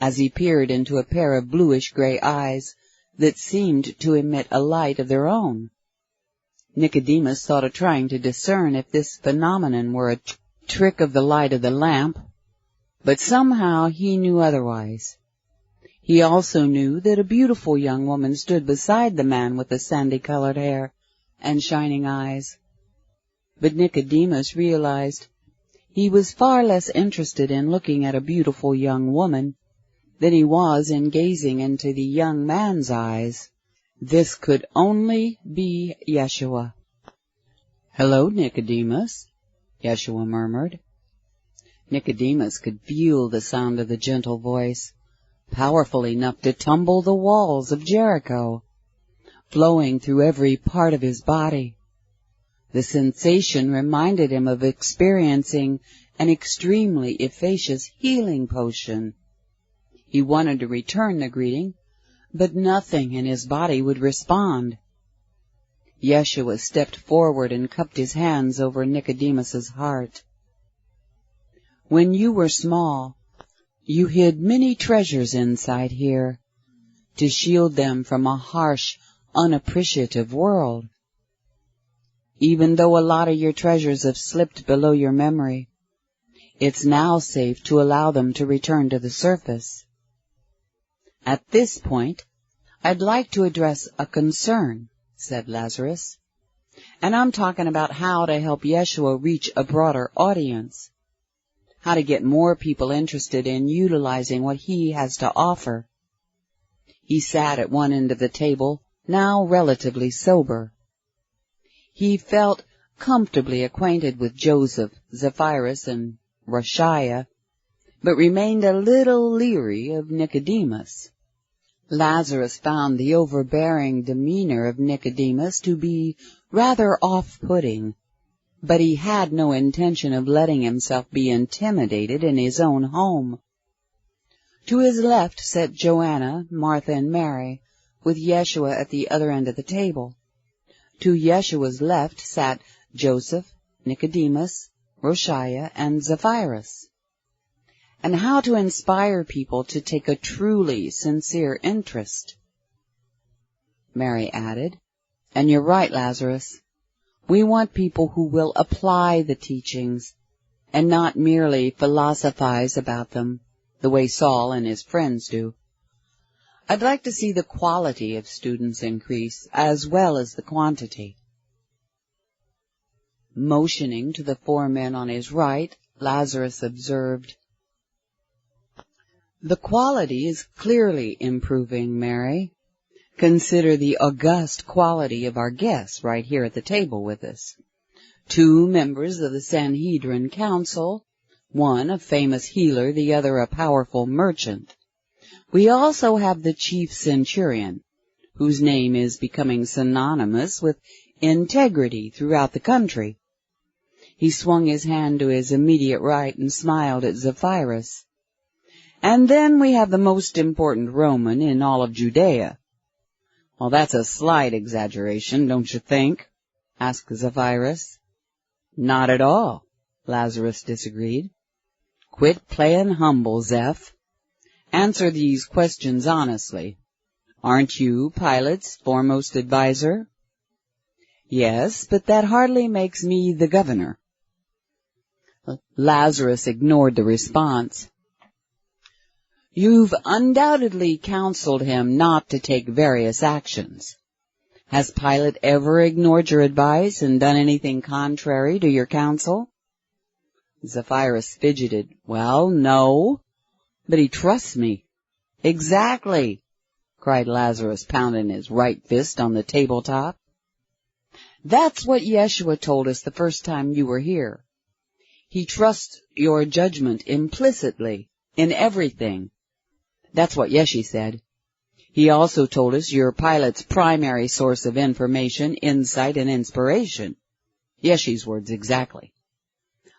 as he peered into a pair of bluish-gray eyes that seemed to emit a light of their own. Nicodemus thought of trying to discern if this phenomenon were a trick of the light of the lamp, but somehow he knew otherwise. He also knew that a beautiful young woman stood beside the man with the sandy-colored hair and shining eyes. But Nicodemus realized he was far less interested in looking at a beautiful young woman than he was in gazing into the young man's eyes. This could only be Yeshua. "Hello, Nicodemus," Yeshua murmured. Nicodemus could feel the sound of the gentle voice, powerful enough to tumble the walls of Jericho, flowing through every part of his body. The sensation reminded him of experiencing an extremely efficacious healing potion. He wanted to return the greeting, but nothing in his body would respond. Yeshua stepped forward and cupped his hands over Nicodemus's heart. "When you were small, you hid many treasures inside here, to shield them from a harsh, unappreciative world. Even though a lot of your treasures have slipped below your memory, it's now safe to allow them to return to the surface. At this point, I'd like to address a concern," said Lazarus, "and I'm talking about how to help Yeshua reach a broader audience, how to get more people interested in utilizing what he has to offer." He sat at one end of the table, now relatively sober. He felt comfortably acquainted with Joseph, Zephyrus, and Roshia, but remained a little leery of Nicodemus. Lazarus found the overbearing demeanor of Nicodemus to be rather off-putting, but he had no intention of letting himself be intimidated in his own home. To his left sat Joanna, Martha, and Mary, with Yeshua at the other end of the table. To Yeshua's left sat Joseph, Nicodemus, Roshia, and Zephyrus. and how to inspire people to take a truly sincere interest. Mary added, "And you're right, Lazarus. We want people who will apply the teachings and not merely philosophize about them the way Saul and his friends do. I'd like to see the quality of students increase as well as the quantity." Motioning to the 4 men on his right, Lazarus observed, "The quality is clearly improving, Mary. Consider the august quality of our guests right here at the table with us. 2 members of the Sanhedrin Council, one a famous healer, the other a powerful merchant. We also have the chief centurion, whose name is becoming synonymous with integrity throughout the country." He swung his hand to his immediate right and smiled at Zephyrus. "And then we have the most important Roman in all of Judea." "Well, that's a slight exaggeration, don't you think?" asked Zephyrus. "Not at all," Lazarus disagreed. "Quit playing humble, Zeph. Answer these questions honestly. Aren't you Pilate's foremost adviser?" "Yes, but that hardly makes me the governor." Lazarus ignored the response. "You've undoubtedly counseled him not to take various actions. Has Pilate ever ignored your advice and done anything contrary to your counsel?" Zephyrus fidgeted. "Well, no, but he trusts me." "Exactly," cried Lazarus, pounding his right fist on the tabletop. "That's what Yeshua told us the first time you were here. He trusts your judgment implicitly in everything. That's what Yeshi said. He also told us you're Pilate's primary source of information, insight, and inspiration. Yeshi's words exactly."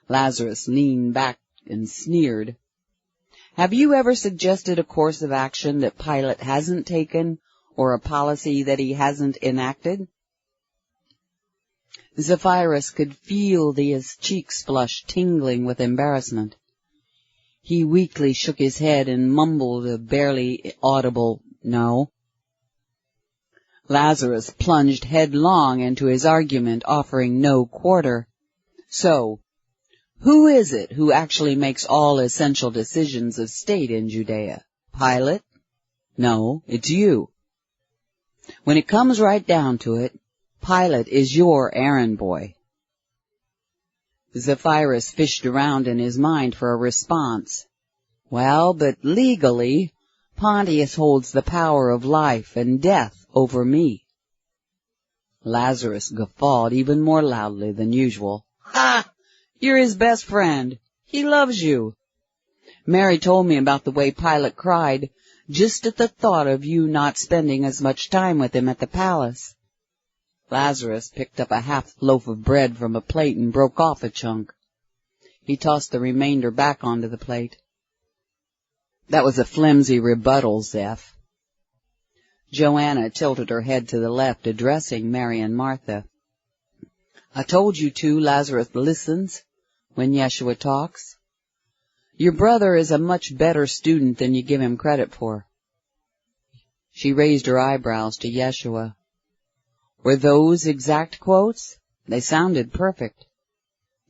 Lazarus leaned back and sneered. "Have you ever suggested a course of action that Pilate hasn't taken, or a policy that he hasn't enacted?" Zephyrus could feel his cheeks flush, tingling with embarrassment. He weakly shook his head and mumbled a barely audible "no." Lazarus plunged headlong into his argument, offering no quarter. "So, who is it who actually makes all essential decisions of state in Judea? Pilate? No, it's you. When it comes right down to it, Pilate is your errand boy." Zephyrus fished around in his mind for a response. "Well, but legally, Pontius holds the power of life and death over me." Lazarus guffawed even more loudly than usual. "Ha! You're his best friend. He loves you. Mary told me about the way Pilate cried just at the thought of you not spending as much time with him at the palace." Lazarus picked up a half loaf of bread from a plate and broke off a chunk. He tossed the remainder back onto the plate. "That was a flimsy rebuttal, Zeph." Joanna tilted her head to the left, addressing Mary and Martha. "I told you to, Lazarus listens when Yeshua talks. Your brother is a much better student than you give him credit for." She raised her eyebrows to Yeshua. "Were those exact quotes? They sounded perfect."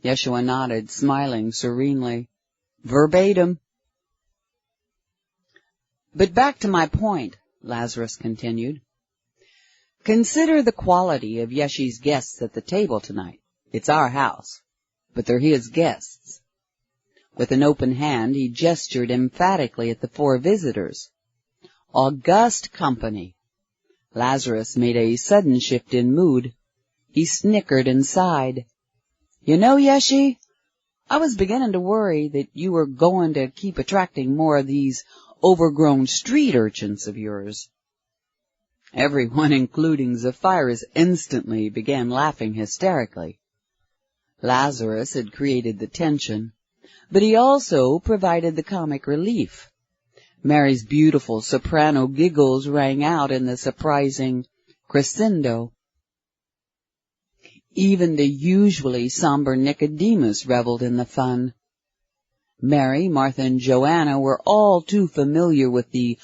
Yeshua nodded, smiling serenely. "Verbatim." "But back to my point," Lazarus continued. "Consider the quality of Yeshi's guests at the table tonight. It's our house, but they're his guests." With an open hand, he gestured emphatically at the 4 visitors. "August company." Lazarus made a sudden shift in mood. He snickered and sighed. "You know, Yeshi, I was beginning to worry that you were going to keep attracting more of these overgrown street urchins of yours." Everyone, including Zephyrus, instantly began laughing hysterically. Lazarus had created the tension, but he also provided the comic relief. Mary's beautiful soprano giggles rang out in the surprising crescendo. Even the usually somber Nicodemus reveled in the fun. Mary, Martha, and Joanna were all too familiar with the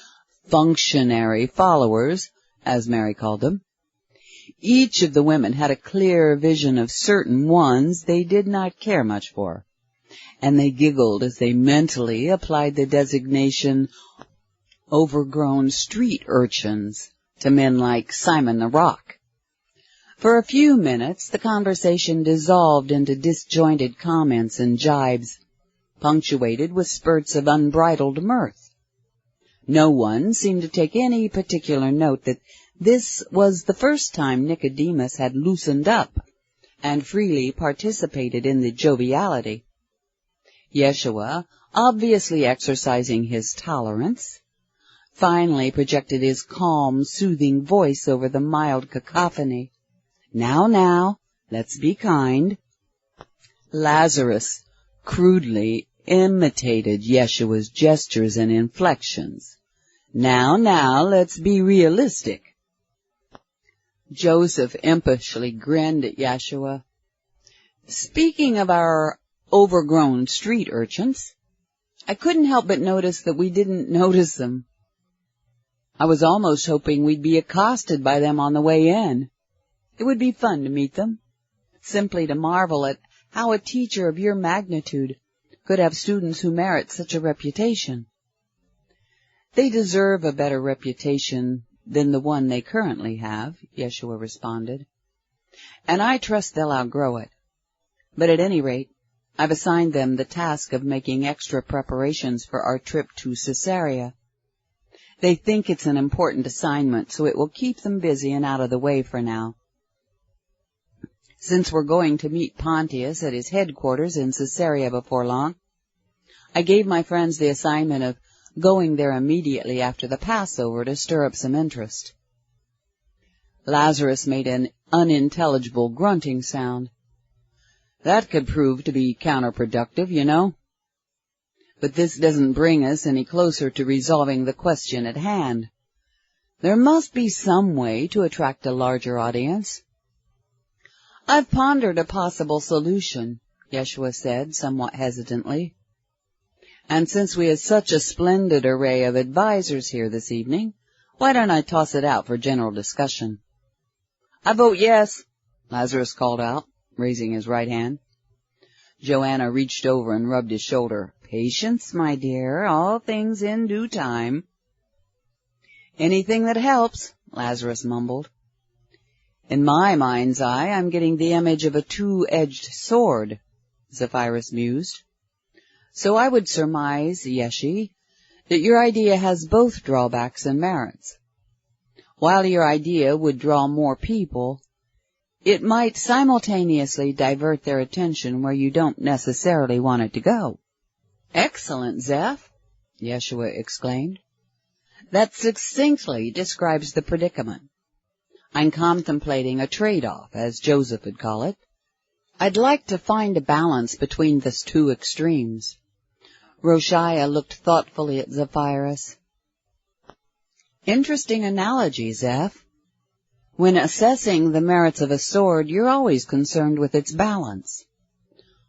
functionary followers, as Mary called them. Each of the women had a clear vision of certain ones they did not care much for, and they giggled as they mentally applied the designation overgrown street urchins to men like Simon the Rock. For a few minutes the conversation dissolved into disjointed comments and jibes, punctuated with spurts of unbridled mirth. No one seemed to take any particular note that this was the first time Nicodemus had loosened up and freely participated in the joviality. Yeshua, obviously exercising his tolerance, finally projected his calm, soothing voice over the mild cacophony. Now, let's be kind. Lazarus crudely imitated Yeshua's gestures and inflections. Now, let's be realistic. Joseph impishly grinned at Yeshua. Speaking of our overgrown street urchins, I couldn't help but notice that we didn't notice them. I was almost hoping we'd be accosted by them on the way in. It would be fun to meet them, simply to marvel at how a teacher of your magnitude could have students who merit such a reputation. They deserve a better reputation than the one they currently have, Yeshua responded, and I trust they'll outgrow it. But at any rate, I've assigned them the task of making extra preparations for our trip to Caesarea. They think it's an important assignment, so it will keep them busy and out of the way for now. Since we're going to meet Pontius at his headquarters in Caesarea before long, I gave my friends the assignment of going there immediately after the Passover to stir up some interest. Lazarus made an unintelligible grunting sound. That could prove to be counterproductive, you know. But this doesn't bring us any closer to resolving the question at hand. There must be some way to attract a larger audience. I've pondered a possible solution, Yeshua said somewhat hesitantly. And since we have such a splendid array of advisors here this evening, why don't I toss it out for general discussion? I vote yes, Lazarus called out, raising his right hand. Joanna reached over and rubbed his shoulder. Patience, my dear, all things in due time. Anything that helps, Lazarus mumbled. In my mind's eye, I'm getting the image of a two-edged sword, Zephyrus mused. So I would surmise, Yeshi, that your idea has both drawbacks and merits. While your idea would draw more people, it might simultaneously divert their attention where you don't necessarily want it to go. Excellent, Zeph, Yeshua exclaimed. That succinctly describes the predicament. I'm contemplating a trade-off, as Joseph would call it. I'd like to find a balance between the two extremes. Roshaya looked thoughtfully at Zephyrus. Interesting analogy, Zeph. When assessing the merits of a sword, you're always concerned with its balance.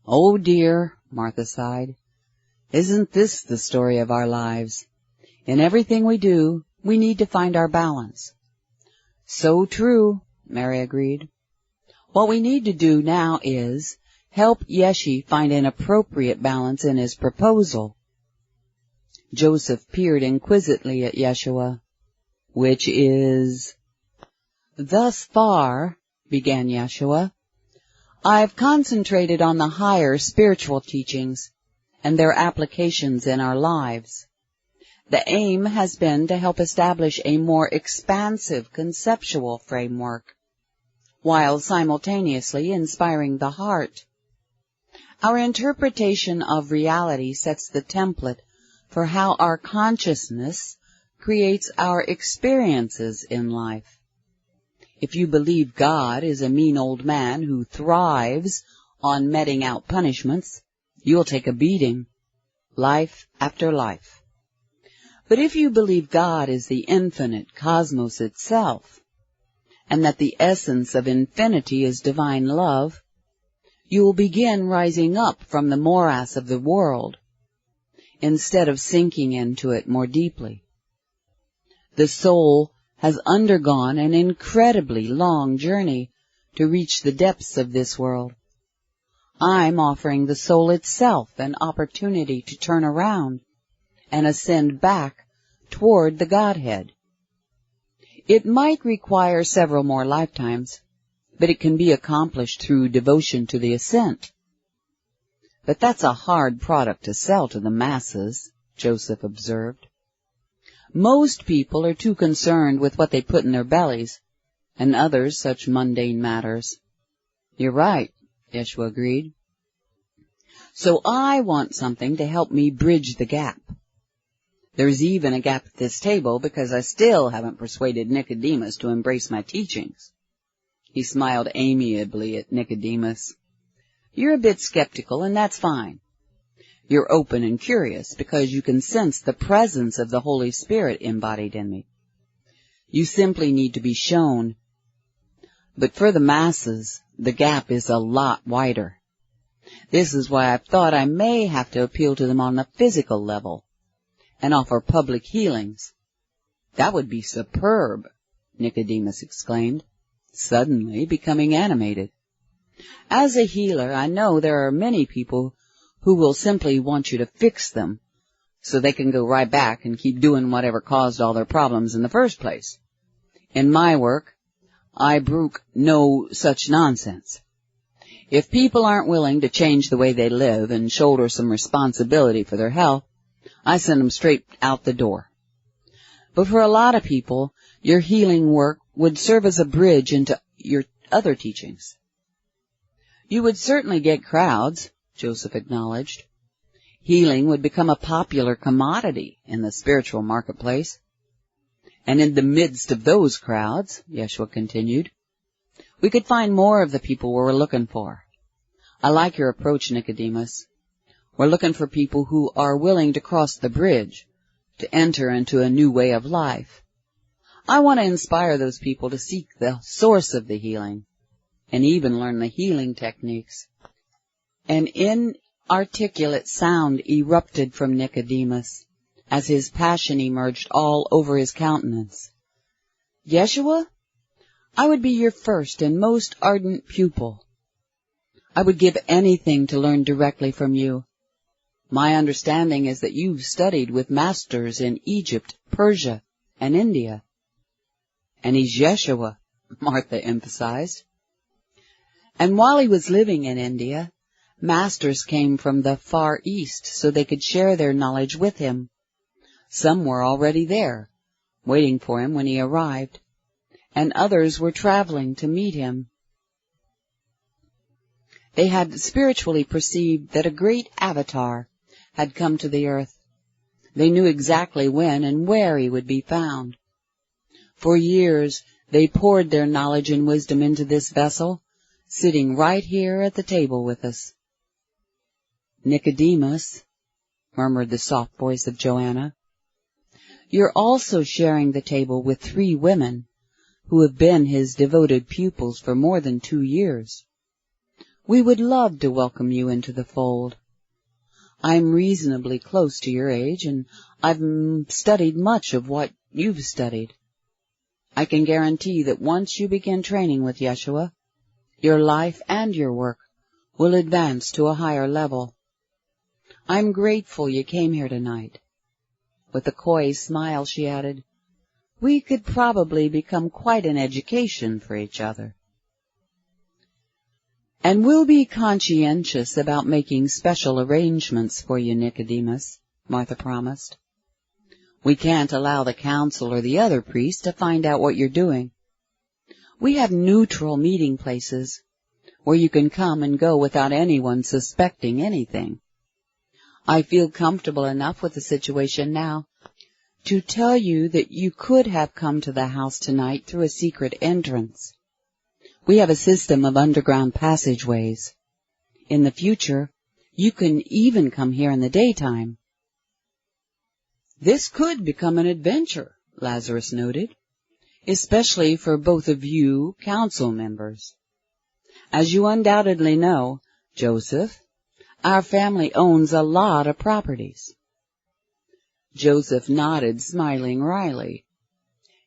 Oh dear, Martha sighed. Isn't this the story of our lives? In everything we do, we need to find our balance. So true, Mary agreed. What we need to do now is help Yeshi find an appropriate balance in his proposal. Joseph peered inquisitively at Yeshua. Which is... Thus far, began Yeshua, I've concentrated on the higher spiritual teachings and their applications in our lives. The aim has been to help establish a more expansive conceptual framework, while simultaneously inspiring the heart. Our interpretation of reality sets the template for how our consciousness creates our experiences in life. If you believe God is a mean old man who thrives on meting out punishments, you'll take a beating, life after life. But if you believe God is the infinite cosmos itself, and that the essence of infinity is divine love, you will begin rising up from the morass of the world, instead of sinking into it more deeply. The soul has undergone an incredibly long journey to reach the depths of this world. I'm offering the soul itself an opportunity to turn around and ascend back toward the Godhead. It might require several more lifetimes, but it can be accomplished through devotion to the ascent. But that's a hard product to sell to the masses, Joseph observed. Most people are too concerned with what they put in their bellies, and others such mundane matters. You're right, Yeshua agreed. So I want something to help me bridge the gap. There's even a gap at this table because I still haven't persuaded Nicodemus to embrace my teachings. He smiled amiably at Nicodemus. You're a bit skeptical, and that's fine. You're open and curious because you can sense the presence of the Holy Spirit embodied in me. You simply need to be shown. But for the masses, the gap is a lot wider. This is why I've thought I may have to appeal to them on the physical level and offer public healings. That would be superb, Nicodemus exclaimed, suddenly becoming animated. As a healer, I know there are many people who will simply want you to fix them so they can go right back and keep doing whatever caused all their problems in the first place. In my work, I brook no such nonsense. If people aren't willing to change the way they live and shoulder some responsibility for their health, I send them straight out the door. But for a lot of people, your healing work would serve as a bridge into your other teachings. You would certainly get crowds, Joseph acknowledged. Healing would become a popular commodity in the spiritual marketplace. And in the midst of those crowds, Yeshua continued, we could find more of the people we're looking for. I like your approach, Nicodemus. We're looking for people who are willing to cross the bridge, to enter into a new way of life. I want to inspire those people to seek the source of the healing, and even learn the healing techniques. An inarticulate sound erupted from Nicodemus as his passion emerged all over his countenance. Yeshua, I would be your first and most ardent pupil. I would give anything to learn directly from you. My understanding is that you've studied with masters in Egypt, Persia, and India. And he's Yeshua, Martha emphasized. And while he was living in India, masters came from the Far East so they could share their knowledge with him. Some were already there, waiting for him when he arrived, and others were traveling to meet him. They had spiritually perceived that a great avatar had come to the earth. They knew exactly when and where he would be found. For years, they poured their knowledge and wisdom into this vessel, sitting right here at the table with us. Nicodemus, murmured the soft voice of Joanna, you're also sharing the table with 3 women who have been his devoted pupils for more than 2 years. We would love to welcome you into the fold. I'm reasonably close to your age, and I've studied much of what you've studied. I can guarantee that once you begin training with Yeshua, your life and your work will advance to a higher level. I'm grateful you came here tonight. With a coy smile, she added, we could probably become quite an education for each other. And we'll be conscientious about making special arrangements for you, Nicodemus, Martha promised. We can't allow the council or the other priests to find out what you're doing. We have neutral meeting places where you can come and go without anyone suspecting anything. I feel comfortable enough with the situation now to tell you that you could have come to the house tonight through a secret entrance. We have a system of underground passageways. In the future, you can even come here in the daytime. This could become an adventure, Lazarus noted, especially for both of you council members. As you undoubtedly know, Joseph, our family owns a lot of properties. Joseph nodded, smiling wryly.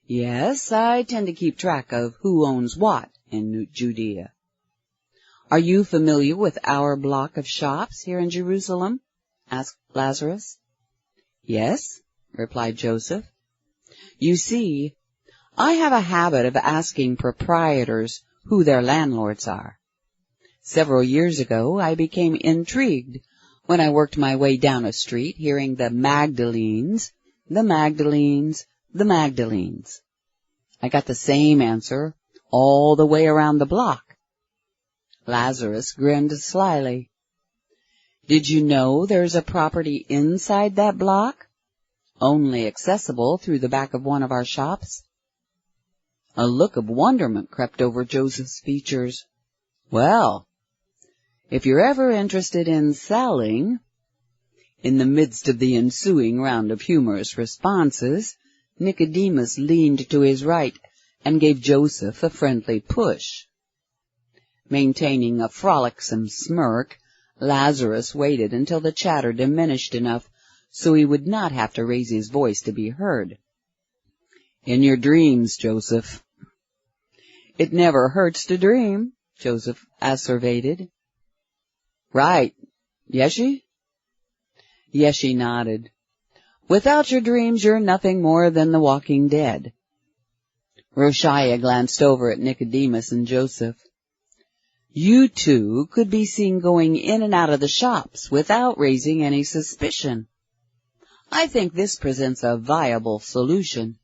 Yes, I tend to keep track of who owns what in Judea. Are you familiar with our block of shops here in Jerusalem? Asked Lazarus. Yes, replied Joseph. You see, I have a habit of asking proprietors who their landlords are. Several years ago, I became intrigued when I worked my way down a street, hearing the Magdalenes, the Magdalenes, the Magdalenes. I got the same answer all the way around the block. Lazarus grinned slyly. Did you know there's a property inside that block, only accessible through the back of one of our shops? A look of wonderment crept over Joseph's features. Well, if you're ever interested in selling— In the midst of the ensuing round of humorous responses, Nicodemus leaned to his right and gave Joseph a friendly push. Maintaining a frolicsome smirk, Lazarus waited until the chatter diminished enough so he would not have to raise his voice to be heard. In your dreams, Joseph. It never hurts to dream, Joseph asseverated. Right. Yeshi? Yeshi nodded. Without your dreams, you're nothing more than the walking dead. Roshiah glanced over at Nicodemus and Joseph. You two could be seen going in and out of the shops without raising any suspicion. I think this presents a viable solution,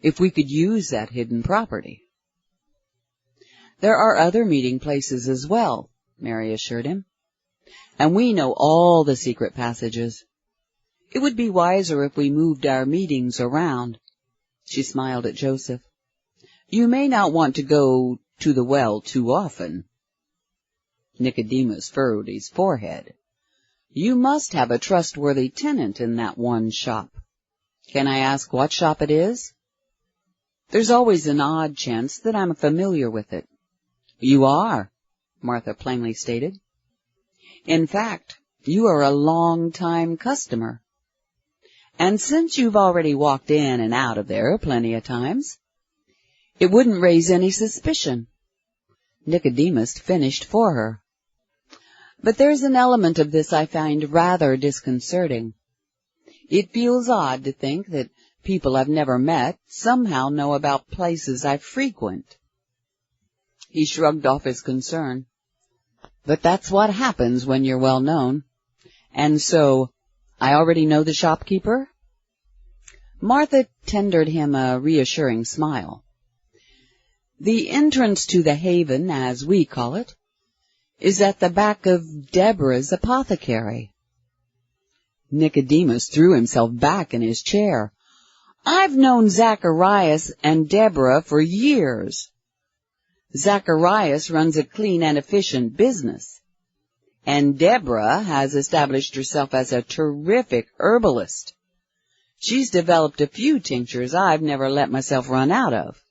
if we could use that hidden property. There are other meeting places as well, Mary assured him, and we know all the secret passages. It would be wiser if we moved our meetings around. She smiled at Joseph. You may not want to go to the well too often. Nicodemus furrowed his forehead. You must have a trustworthy tenant in that one shop. Can I ask what shop it is? There's always an odd chance that I'm familiar with it. You are, Martha plainly stated. In fact, you are a long-time customer. And since you've already walked in and out of there plenty of times, it wouldn't raise any suspicion. Nicodemus finished for her. But there's an element of this I find rather disconcerting. It feels odd to think that people I've never met somehow know about places I frequent. He shrugged off his concern. But that's what happens when you're well known. And so, I already know the shopkeeper? Martha tendered him a reassuring smile. The entrance to the haven, as we call it, is at the back of Deborah's apothecary. Nicodemus threw himself back in his chair. I've known Zacharias and Deborah for years. Zacharias runs a clean and efficient business, and Deborah has established herself as a terrific herbalist. She's developed a few tinctures I've never let myself run out of.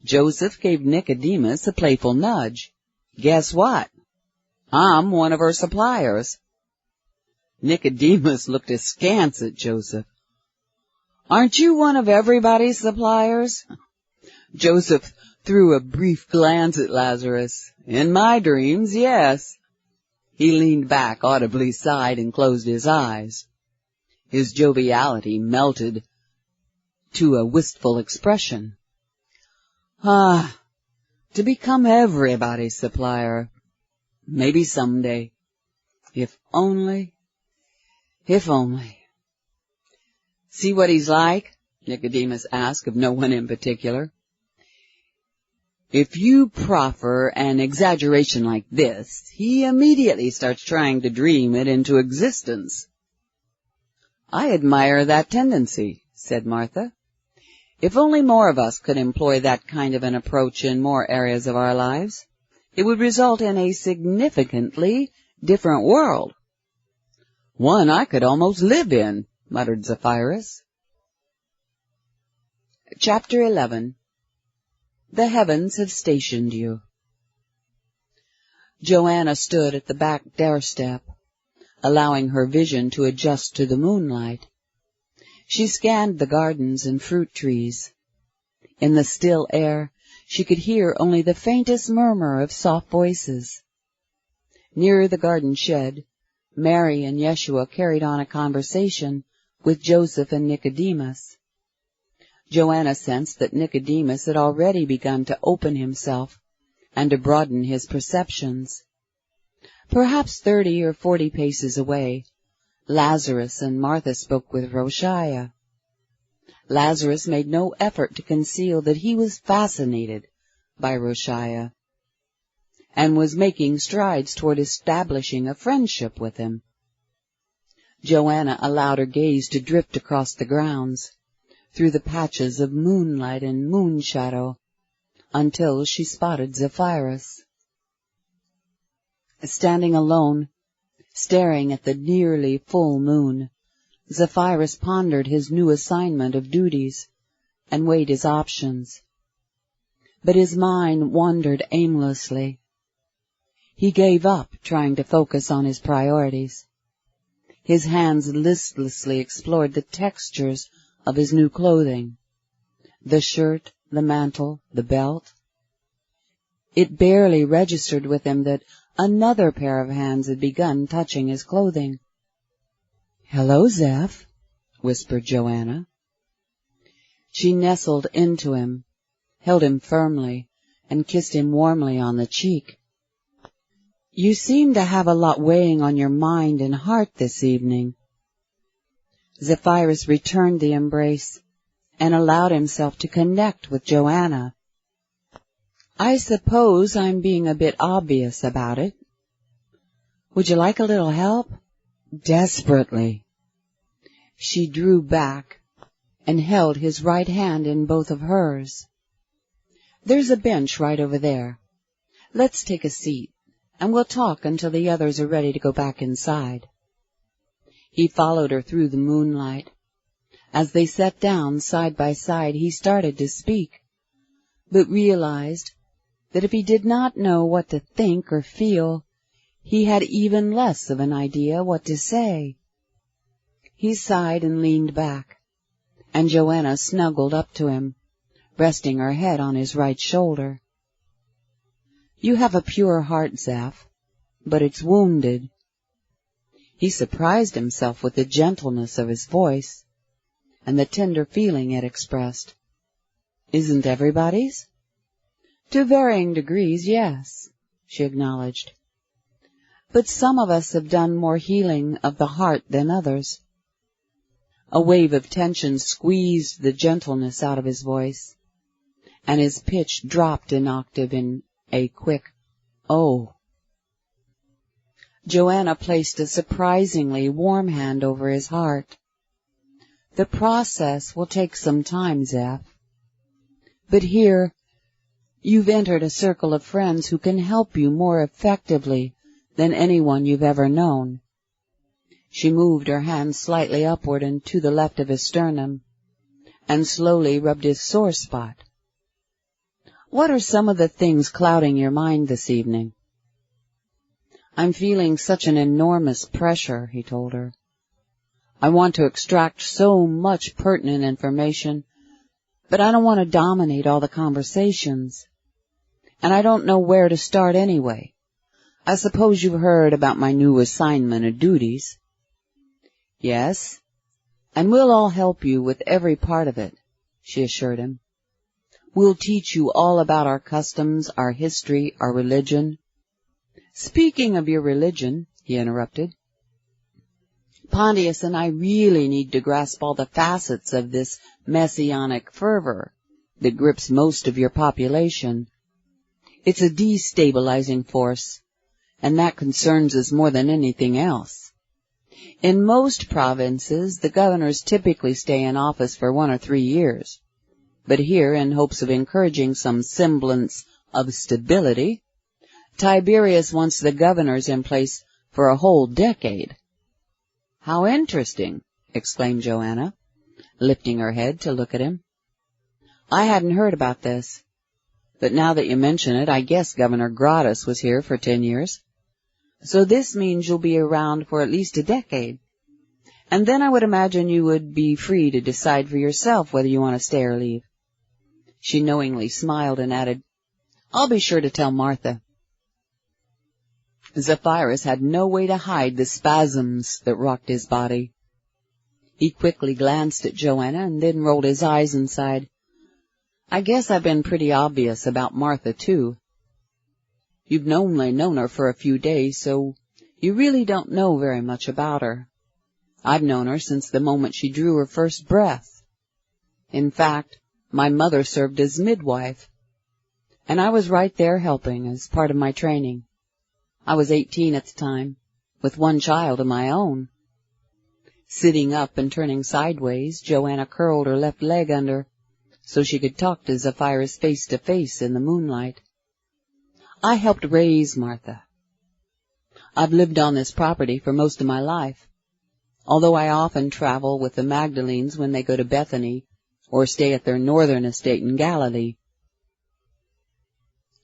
Joseph gave Nicodemus a playful nudge. Guess what? I'm one of her suppliers. Nicodemus looked askance at Joseph. Aren't you one of everybody's suppliers? Joseph threw a brief glance at Lazarus. In my dreams, yes. He leaned back, audibly sighed, and closed his eyes. His joviality melted to a wistful expression. To become everybody's supplier. Maybe someday. If only. See what he's like? Nicodemus asked of no one in particular. If you proffer an exaggeration like this, he immediately starts trying to dream it into existence. I admire that tendency, said Martha. If only more of us could employ that kind of an approach in more areas of our lives, it would result in a significantly different world. One I could almost live in, muttered Zephyrus. Chapter 11. The heavens have stationed you. Joanna stood at the back doorstep. allowing her vision to adjust to the moonlight. She scanned the gardens and fruit trees. In the still air, she could hear only the faintest murmur of soft voices. Near the garden shed, Mary and Yeshua carried on a conversation with Joseph and Nicodemus. Joanna sensed that Nicodemus had already begun to open himself and to broaden his perceptions. Perhaps 30 or 40 paces away, Lazarus and Martha spoke with Roshaya. Lazarus made no effort to conceal that he was fascinated by Roshaya, and was making strides toward establishing a friendship with him. Joanna allowed her gaze to drift across the grounds, through the patches of moonlight and moonshadow, until she spotted Zephyrus. Standing alone, staring at the nearly full moon, Zephyrus pondered his new assignment of duties and weighed his options. But his mind wandered aimlessly. He gave up trying to focus on his priorities. His hands listlessly explored the textures of his new clothing, the shirt, the mantle, the belt. It barely registered with him that another pair of hands had begun touching his clothing. "Hello, Zeph," whispered Joanna. She nestled into him, held him firmly, and kissed him warmly on the cheek. "You seem to have a lot weighing on your mind and heart this evening." Zephyrus returned the embrace and allowed himself to connect with Joanna. "I suppose I'm being a bit obvious about it. Would you like a little help?" "Desperately." She drew back and held his right hand in both of hers. "There's a bench right over there. Let's take a seat, and we'll talk until the others are ready to go back inside." He followed her through the moonlight. As they sat down side by side, he started to speak, but realized that if he did not know what to think or feel, he had even less of an idea what to say. He sighed and leaned back, and Joanna snuggled up to him, resting her head on his right shoulder. "You have a pure heart, Zeph, but it's wounded." He surprised himself with the gentleness of his voice and the tender feeling it expressed. "Isn't everybody's?" "To varying degrees, yes," she acknowledged. "But some of us have done more healing of the heart than others." A wave of tension squeezed the gentleness out of his voice, and his pitch dropped an octave in a quick "oh." Joanna placed a surprisingly warm hand over his heart. "The process will take some time, Zeph. But here, you've entered a circle of friends who can help you more effectively than anyone you've ever known." She moved her hand slightly upward and to the left of his sternum, and slowly rubbed his sore spot. "What are some of the things clouding your mind this evening?" "I'm feeling such an enormous pressure," he told her. "I want to extract so much pertinent information, but I don't want to dominate all the conversations. And I don't know where to start anyway. I suppose you've heard about my new assignment of duties." "Yes, and we'll all help you with every part of it," she assured him. "We'll teach you all about our customs, our history, our religion." "Speaking of your religion," he interrupted, "Pontius and I really need to grasp all the facets of this messianic fervor that grips most of your population. It's a destabilizing force, and that concerns us more than anything else. In most provinces, the governors typically stay in office for 1 or 3 years, but here, in hopes of encouraging some semblance of stability, Tiberius wants the governors in place for a whole decade." "How interesting," exclaimed Joanna, lifting her head to look at him. "I hadn't heard about this, but now that you mention it, I guess Governor Gratus was here for 10 years. So this means you'll be around for at least a decade. And then I would imagine you would be free to decide for yourself whether you want to stay or leave. She knowingly smiled and added, I'll be sure to tell Martha. Zephyrus had no way to hide the spasms that rocked his body. He quickly glanced at Joanna and then rolled his eyes and sighed, I guess I've been pretty obvious about Martha, too. You've only known her for a few days, so you really don't know very much about her. I've known her since the moment she drew her first breath. In fact, my mother served as midwife, and I was right there helping as part of my training. I was 18 at the time, with one child of my own. Sitting up and turning sideways, Joanna curled her left leg under so she could talk to Zephyrus face to face in the moonlight. I helped raise Martha. I've lived on this property for most of my life, although I often travel with the Magdalenes when they go to Bethany or stay at their northern estate in Galilee.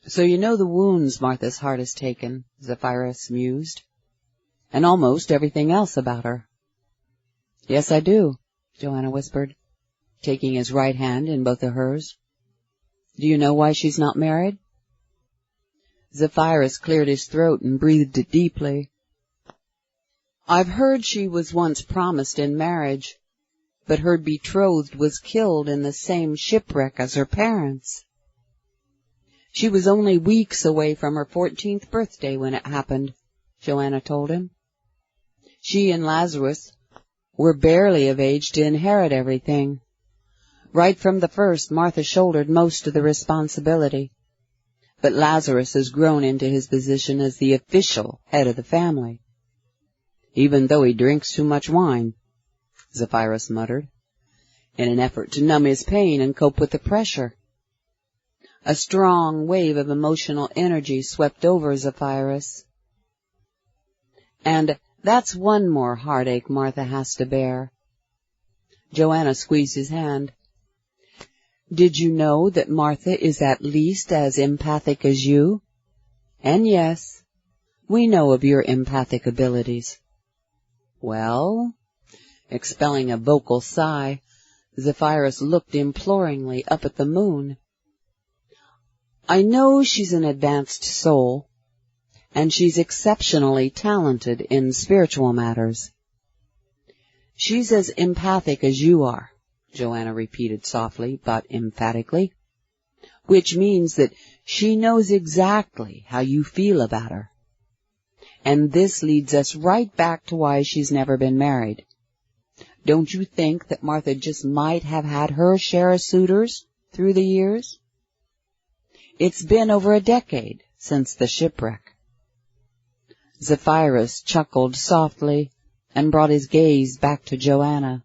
So you know the wounds Martha's heart has taken, Zephyrus mused, and almost everything else about her. Yes, I do, Joanna whispered, taking his right hand in both of hers. Do you know why she's not married? Zephyrus cleared his throat and breathed deeply. I've heard she was once promised in marriage, but her betrothed was killed in the same shipwreck as her parents. She was only weeks away from her 14th birthday when it happened, Joanna told him. She and Lazarus were barely of age to inherit everything. Right from the first, Martha shouldered most of the responsibility, but Lazarus has grown into his position as the official head of the family. Even though he drinks too much wine, Zephyrus muttered, in an effort to numb his pain and cope with the pressure. A strong wave of emotional energy swept over Zephyrus. And that's one more heartache Martha has to bear. Joanna squeezed his hand. Did you know that Martha is at least as empathic as you? And yes, we know of your empathic abilities. Well, expelling a vocal sigh, Zephyrus looked imploringly up at the moon. I know she's an advanced soul, and she's exceptionally talented in spiritual matters. She's as empathic as you are, Joanna repeated softly but emphatically, which means that she knows exactly how you feel about her. And this leads us right back to why she's never been married. Don't you think that Martha just might have had her share of suitors through the years? It's been over a decade since the shipwreck. Zephyrus chuckled softly and brought his gaze back to Joanna.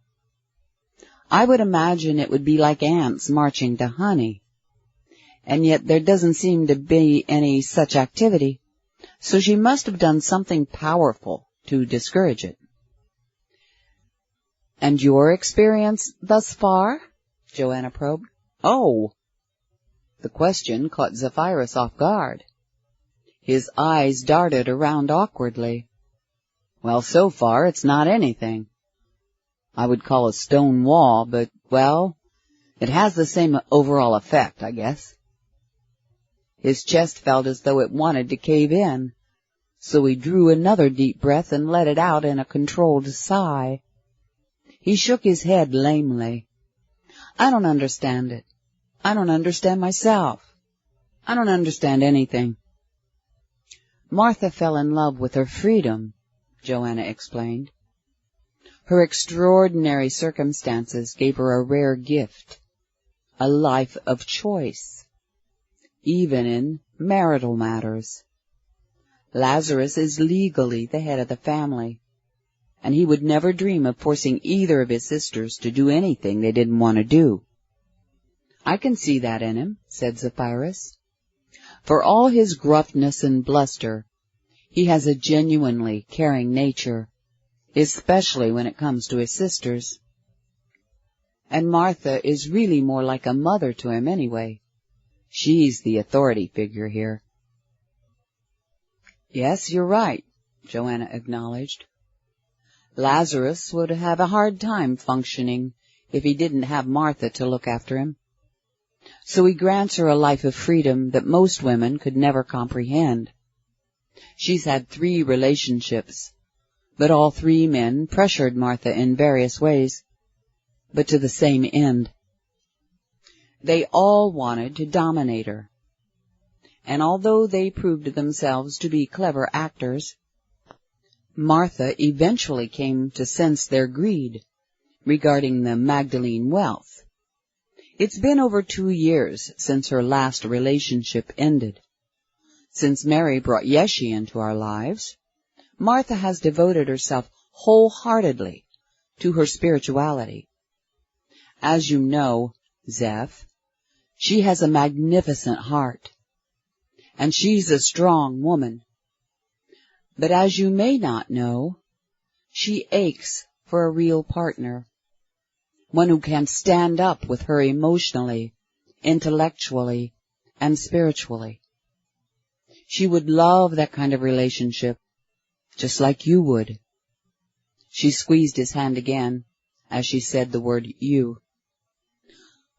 I would imagine it would be like ants marching to honey, and yet there doesn't seem to be any such activity, so she must have done something powerful to discourage it. And your experience thus far? Joanna probed. Oh! The question caught Zephyrus off guard. His eyes darted around awkwardly. Well, so far it's not anything. I would call a stone wall, but, well, it has the same overall effect, I guess. His chest felt as though it wanted to cave in, so he drew another deep breath and let it out in a controlled sigh. He shook his head lamely. I don't understand it. I don't understand myself. I don't understand anything. Martha fell in love with her freedom, Joanna explained. Her extraordinary circumstances gave her a rare gift, a life of choice, even in marital matters. Lazarus is legally the head of the family, and he would never dream of forcing either of his sisters to do anything they didn't want to do. I can see that in him, said Zephyrus. For all his gruffness and bluster, he has a genuinely caring nature, especially when it comes to his sisters. And Martha is really more like a mother to him anyway. She's the authority figure here. Yes, you're right, Joanna acknowledged. Lazarus would have a hard time functioning if he didn't have Martha to look after him. So he grants her a life of freedom that most women could never comprehend. She's had 3 relationships, but all 3 men pressured Martha in various ways, but to the same end. They all wanted to dominate her. And although they proved themselves to be clever actors, Martha eventually came to sense their greed regarding the Magdalene wealth. It's been over 2 years since her last relationship ended. Since Mary brought Yeshe into our lives, Martha has devoted herself wholeheartedly to her spirituality. As you know, Zeph, she has a magnificent heart, and she's a strong woman. But as you may not know, she aches for a real partner, one who can stand up with her emotionally, intellectually, and spiritually. She would love that kind of relationship, just like you would. She squeezed his hand again as she said the word you.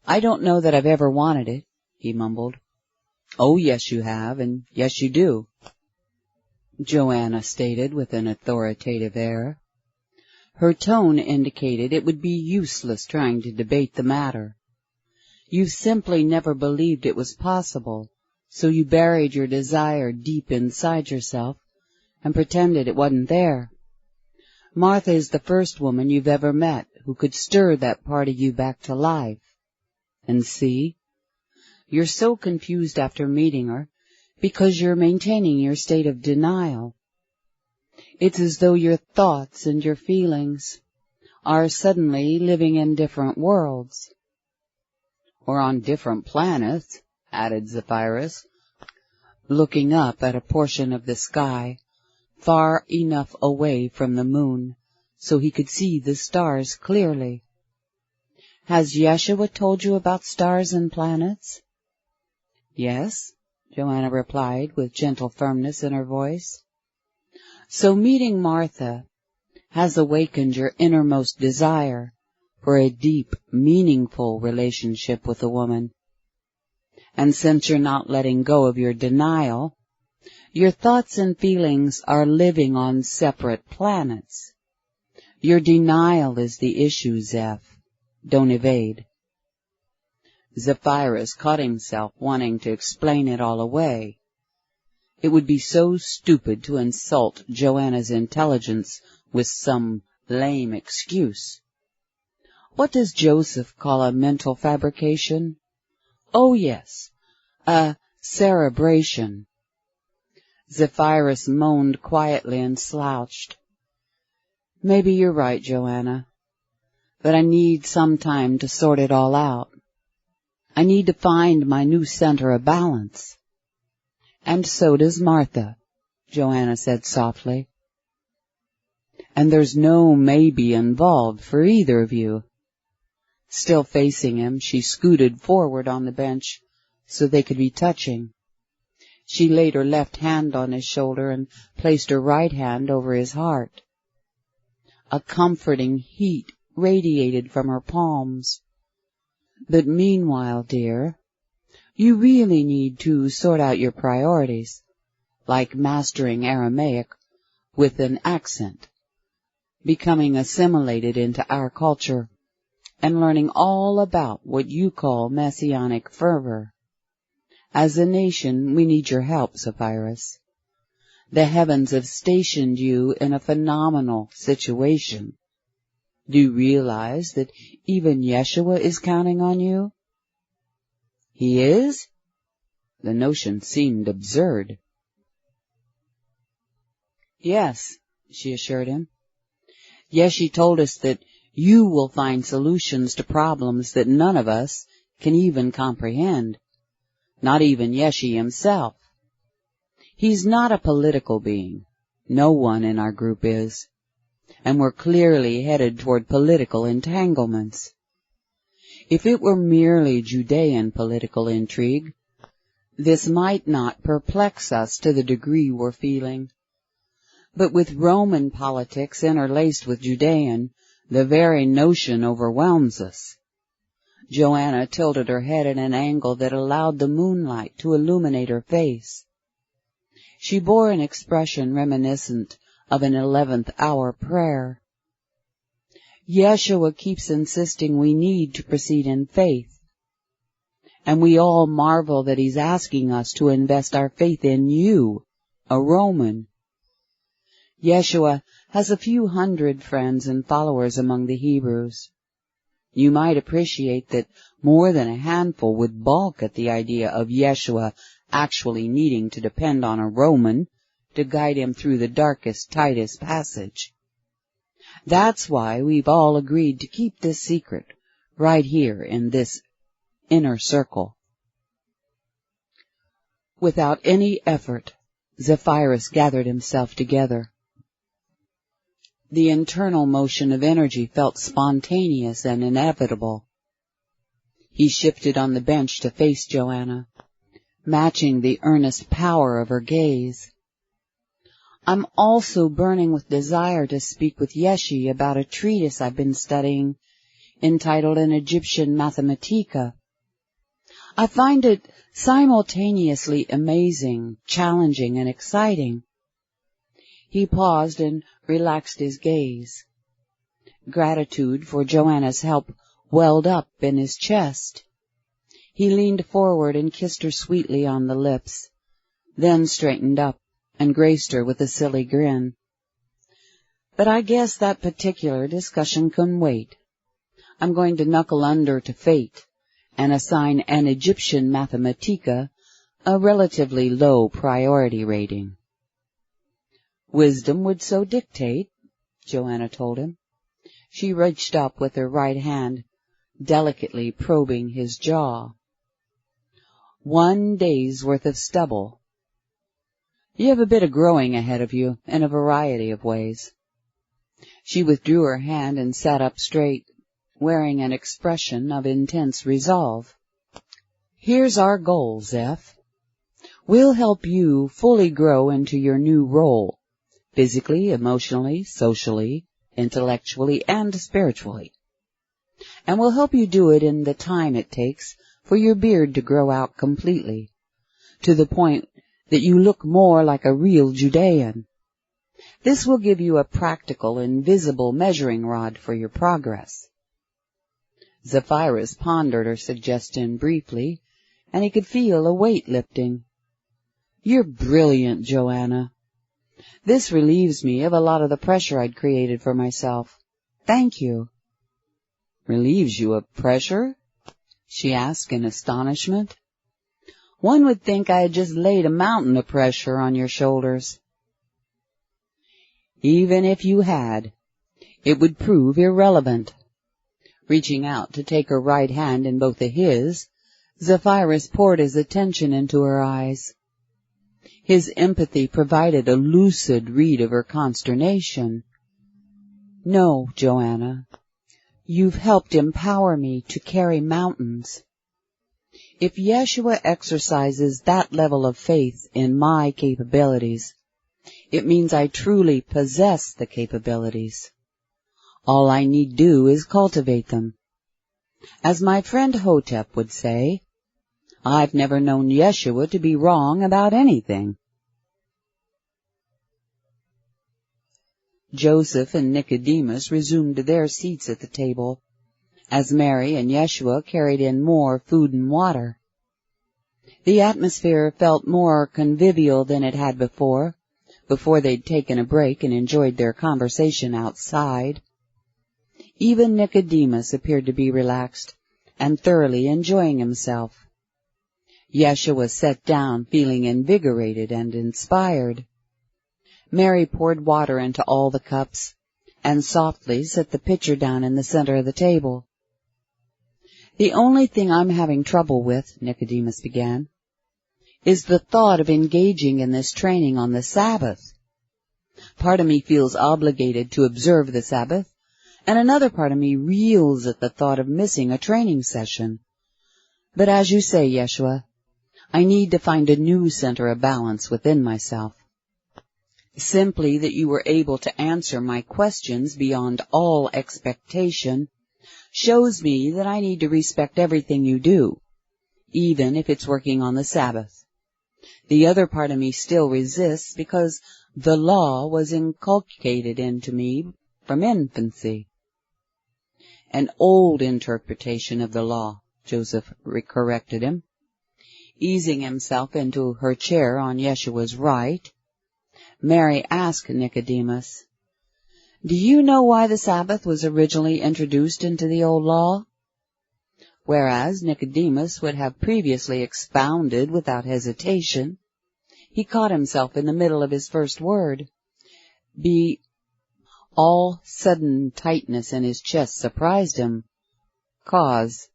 I don't know that I've ever wanted it, he mumbled. Oh, yes you have, and yes you do, Joanna stated with an authoritative air. Her tone indicated it would be useless trying to debate the matter. You've simply never believed it was possible, so you buried your desire deep inside yourself and pretended it wasn't there. Martha is the first woman you've ever met who could stir that part of you back to life. And see, you're so confused after meeting her because you're maintaining your state of denial. It's as though your thoughts and your feelings are suddenly living in different worlds. Or on different planets, added Zephyrus, looking up at a portion of the sky far enough away from the moon so he could see the stars clearly. Has Yeshua told you about stars and planets? Yes, Joanna replied with gentle firmness in her voice. So meeting Martha has awakened your innermost desire for a deep, meaningful relationship with a woman. And since you're not letting go of your denial, your thoughts and feelings are living on separate planets. Your denial is the issue, Zeph. Don't evade. Zephyrus caught himself wanting to explain it all away. It would be so stupid to insult Joanna's intelligence with some lame excuse. What does Joseph call a mental fabrication? Oh, yes, a cerebration. Zephyrus moaned quietly and slouched. Maybe you're right, Joanna, but I need some time to sort it all out. I need to find my new center of balance. And so does Martha, Joanna said softly. And there's no maybe involved for either of you. Still facing him, she scooted forward on the bench so they could be touching. She laid her left hand on his shoulder and placed her right hand over his heart. A comforting heat radiated from her palms. But meanwhile, dear, you really need to sort out your priorities, like mastering Aramaic with an accent, becoming assimilated into our culture, and learning all about what you call messianic fervor. As a nation, we need your help, Zephyrus. The heavens have stationed you in a phenomenal situation. Do you realize that even Yeshua is counting on you? He is? The notion seemed absurd. Yes, she assured him. Yeshe told us that you will find solutions to problems that none of us can even comprehend. Not even Yeshe himself. He's not a political being. No one in our group is. And we're clearly headed toward political entanglements. If it were merely Judean political intrigue, this might not perplex us to the degree we're feeling. But with Roman politics interlaced with Judean, the very notion overwhelms us. Joanna tilted her head at an angle that allowed the moonlight to illuminate her face. She bore an expression reminiscent of an 11th hour prayer. Yeshua keeps insisting we need to proceed in faith, and we all marvel that he's asking us to invest our faith in you, a Roman. Yeshua has a few hundred friends and followers among the Hebrews. You might appreciate that more than a handful would balk at the idea of Yeshua actually needing to depend on a Roman to guide him through the darkest, tightest passage. That's why we've all agreed to keep this secret right here in this inner circle. Without any effort, Zephyrus gathered himself together. The internal motion of energy felt spontaneous and inevitable. He shifted on the bench to face Joanna, matching the earnest power of her gaze. I'm also burning with desire to speak with Yeshi about a treatise I've been studying, entitled An Egyptian Mathematica. I find it simultaneously amazing, challenging, and exciting. He paused and relaxed his gaze. Gratitude for Joanna's help welled up in his chest. He leaned forward and kissed her sweetly on the lips, then straightened up and graced her with a silly grin. But I guess that particular discussion can wait. I'm going to knuckle under to fate and assign An Egyptian Mathematica a relatively low priority rating. Wisdom would so dictate, Joanna told him. She reached up with her right hand, delicately probing his jaw. 1 day's worth of stubble. You have a bit of growing ahead of you in a variety of ways. She withdrew her hand and sat up straight, wearing an expression of intense resolve. Here's our goal, Zeph. We'll help you fully grow into your new role, physically, emotionally, socially, intellectually, and spiritually. And we'll help you do it in the time it takes for your beard to grow out completely, to the point that you look more like a real Judean. This will give you a practical and visible measuring rod for your progress. Zephyrus pondered her suggestion briefly, and he could feel a weight lifting. You're brilliant, Joanna. This relieves me of a lot of the pressure I'd created for myself. Thank you. Relieves you of pressure? She asked in astonishment. One would think I had just laid a mountain of pressure on your shoulders. Even if you had, it would prove irrelevant. Reaching out to take her right hand in both of his, Zephyrus poured his attention into her eyes. His empathy provided a lucid read of her consternation. No, Joanna, you've helped empower me to carry mountains. If Yeshua exercises that level of faith in my capabilities, it means I truly possess the capabilities. All I need do is cultivate them. As my friend Hotep would say, I've never known Yeshua to be wrong about anything. Joseph and Nicodemus resumed their seats at the table, as Mary and Yeshua carried in more food and water. The atmosphere felt more convivial than it had before they'd taken a break and enjoyed their conversation outside. Even Nicodemus appeared to be relaxed and thoroughly enjoying himself. Yeshua sat down feeling invigorated and inspired. Mary poured water into all the cups and softly set the pitcher down in the center of the table. The only thing I'm having trouble with, Nicodemus began, is the thought of engaging in this training on the Sabbath. Part of me feels obligated to observe the Sabbath, and another part of me reels at the thought of missing a training session. But as you say, Yeshua, I need to find a new center of balance within myself. Simply that you were able to answer my questions beyond all expectation shows me that I need to respect everything you do, even if it's working on the Sabbath. The other part of me still resists because the law was inculcated into me from infancy. An old interpretation of the law, Joseph corrected him, easing himself into her chair on Yeshua's right. Mary asked Nicodemus, "Do you know why the Sabbath was originally introduced into the old law?" Whereas Nicodemus would have previously expounded without hesitation, he caught himself in the middle of his first word. All sudden tightness in his chest surprised him. Cause.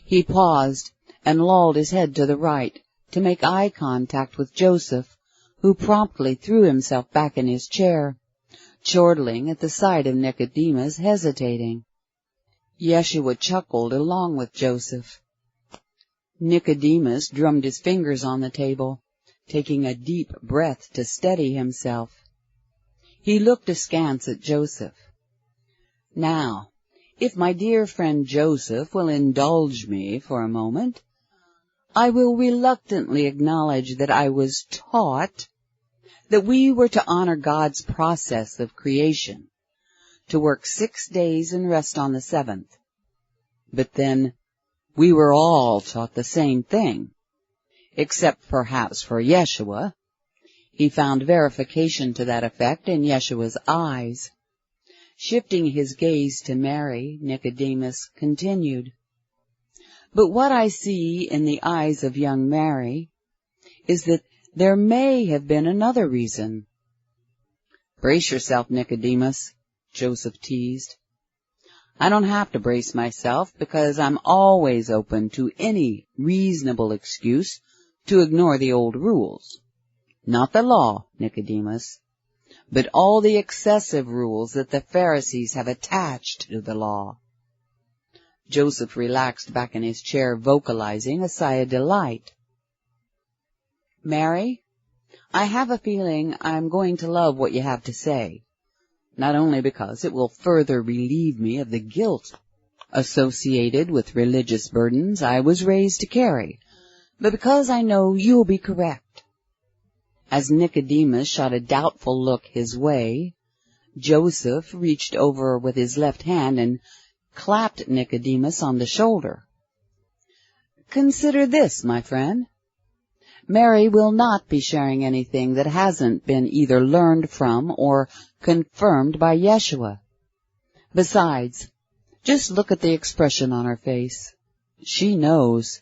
He paused and lolled his head to the right to make eye contact with Joseph, who promptly threw himself back in his chair, chortling at the sight of Nicodemus hesitating. Yeshua chuckled along with Joseph. Nicodemus drummed his fingers on the table, taking a deep breath to steady himself. He looked askance at Joseph. "Now, if my dear friend Joseph will indulge me for a moment, I will reluctantly acknowledge that I was taught that we were to honor God's process of creation, to work 6 days and rest on the seventh. But then, we were all taught the same thing, except perhaps for Yeshua." He found verification to that effect in Yeshua's eyes. Shifting his gaze to Mary, Nicodemus continued, "But what I see in the eyes of young Mary is that there may have been another reason." "Brace yourself, Nicodemus," Joseph teased. "I don't have to brace myself because I'm always open to any reasonable excuse to ignore the old rules. Not the law, Nicodemus, but all the excessive rules that the Pharisees have attached to the law." Joseph relaxed back in his chair, vocalizing a sigh of delight. "Mary, I have a feeling I'm going to love what you have to say, not only because it will further relieve me of the guilt associated with religious burdens I was raised to carry, but because I know you'll be correct." As Nicodemus shot a doubtful look his way, Joseph reached over with his left hand and clapped Nicodemus on the shoulder. "Consider this, my friend. Mary will not be sharing anything that hasn't been either learned from or confirmed by Yeshua. Besides, just look at the expression on her face. She knows.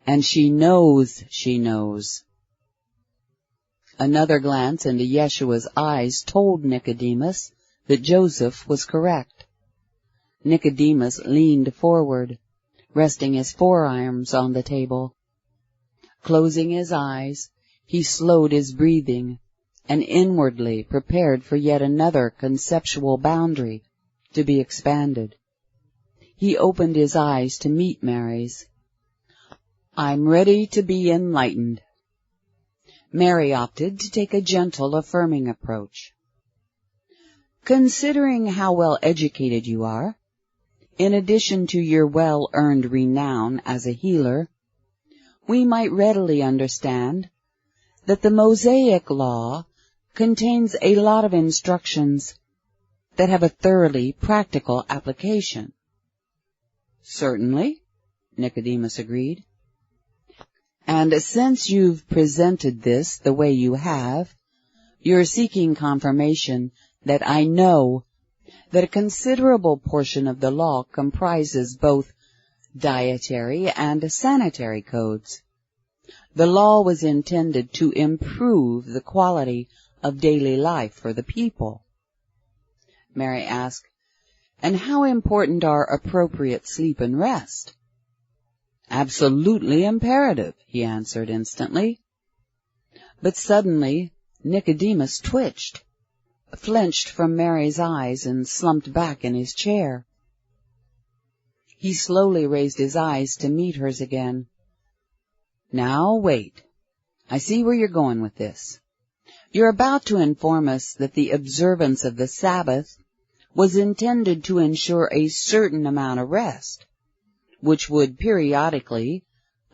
And she knows she knows." Another glance into Yeshua's eyes told Nicodemus that Joseph was correct. Nicodemus leaned forward, resting his forearms on the table. Closing his eyes, he slowed his breathing and inwardly prepared for yet another conceptual boundary to be expanded. He opened his eyes to meet Mary's. "I'm ready to be enlightened." Mary opted to take a gentle, affirming approach. "Considering how well educated you are, in addition to your well-earned renown as a healer, we might readily understand that the Mosaic Law contains a lot of instructions that have a thoroughly practical application." "Certainly," Nicodemus agreed. "And since you've presented this the way you have, you're seeking confirmation that I know that a considerable portion of the law comprises both dietary and sanitary codes. The law was intended to improve the quality of daily life for the people." Mary asked, "And how important are appropriate sleep and rest?" "Absolutely imperative," he answered instantly. But suddenly Nicodemus twitched, flinched from Mary's eyes, and slumped back in his chair. He slowly raised his eyes to meet hers again. "Now, wait. I see where you're going with this. You're about to inform us that the observance of the Sabbath was intended to ensure a certain amount of rest, which would periodically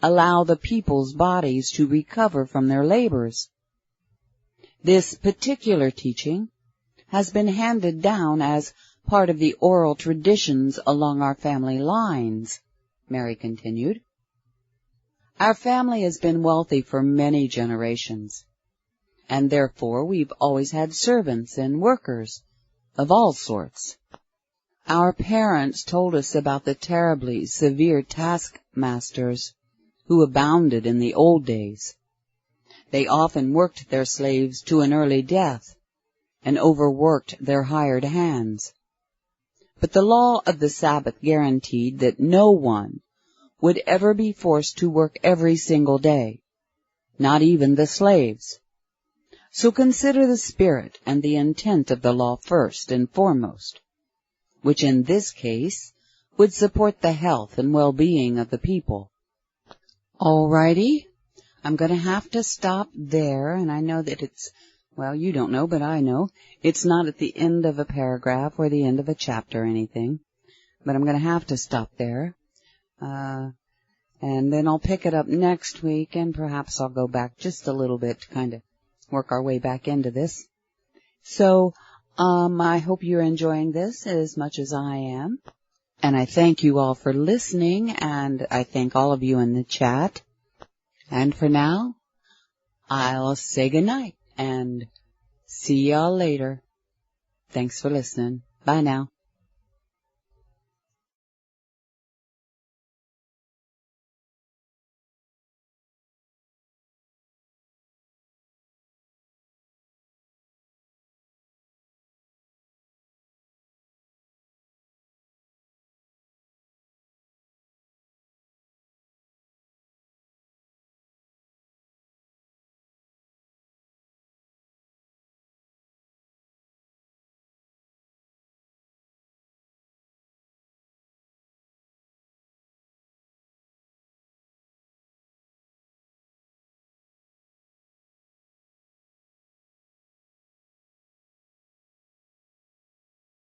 allow the people's bodies to recover from their labors. This particular teaching has been handed down as part of the oral traditions along our family lines, Mary continued. Our family has been wealthy for many generations, and therefore we've always had servants and workers of all sorts. Our parents told us about the terribly severe taskmasters who abounded in the old days. They often worked their slaves to an early death and overworked their hired hands. But the law of the Sabbath guaranteed that no one would ever be forced to work every single day, not even the slaves. So consider the spirit and the intent of the law first and foremost, which in this case would support the health and well-being of the people. All righty, I'm going to have to stop there, and I know that it's, well, you don't know, but I know, it's not at the end of a paragraph or the end of a chapter or anything, but I'm going to have to stop there. And then I'll pick it up next week, and perhaps I'll go back just a little bit to kind of work our way back into this. So, I hope you're enjoying this as much as I am. And I thank you all for listening, and I thank all of you in the chat. And for now, I'll say goodnight, and see y'all later. Thanks for listening. Bye now.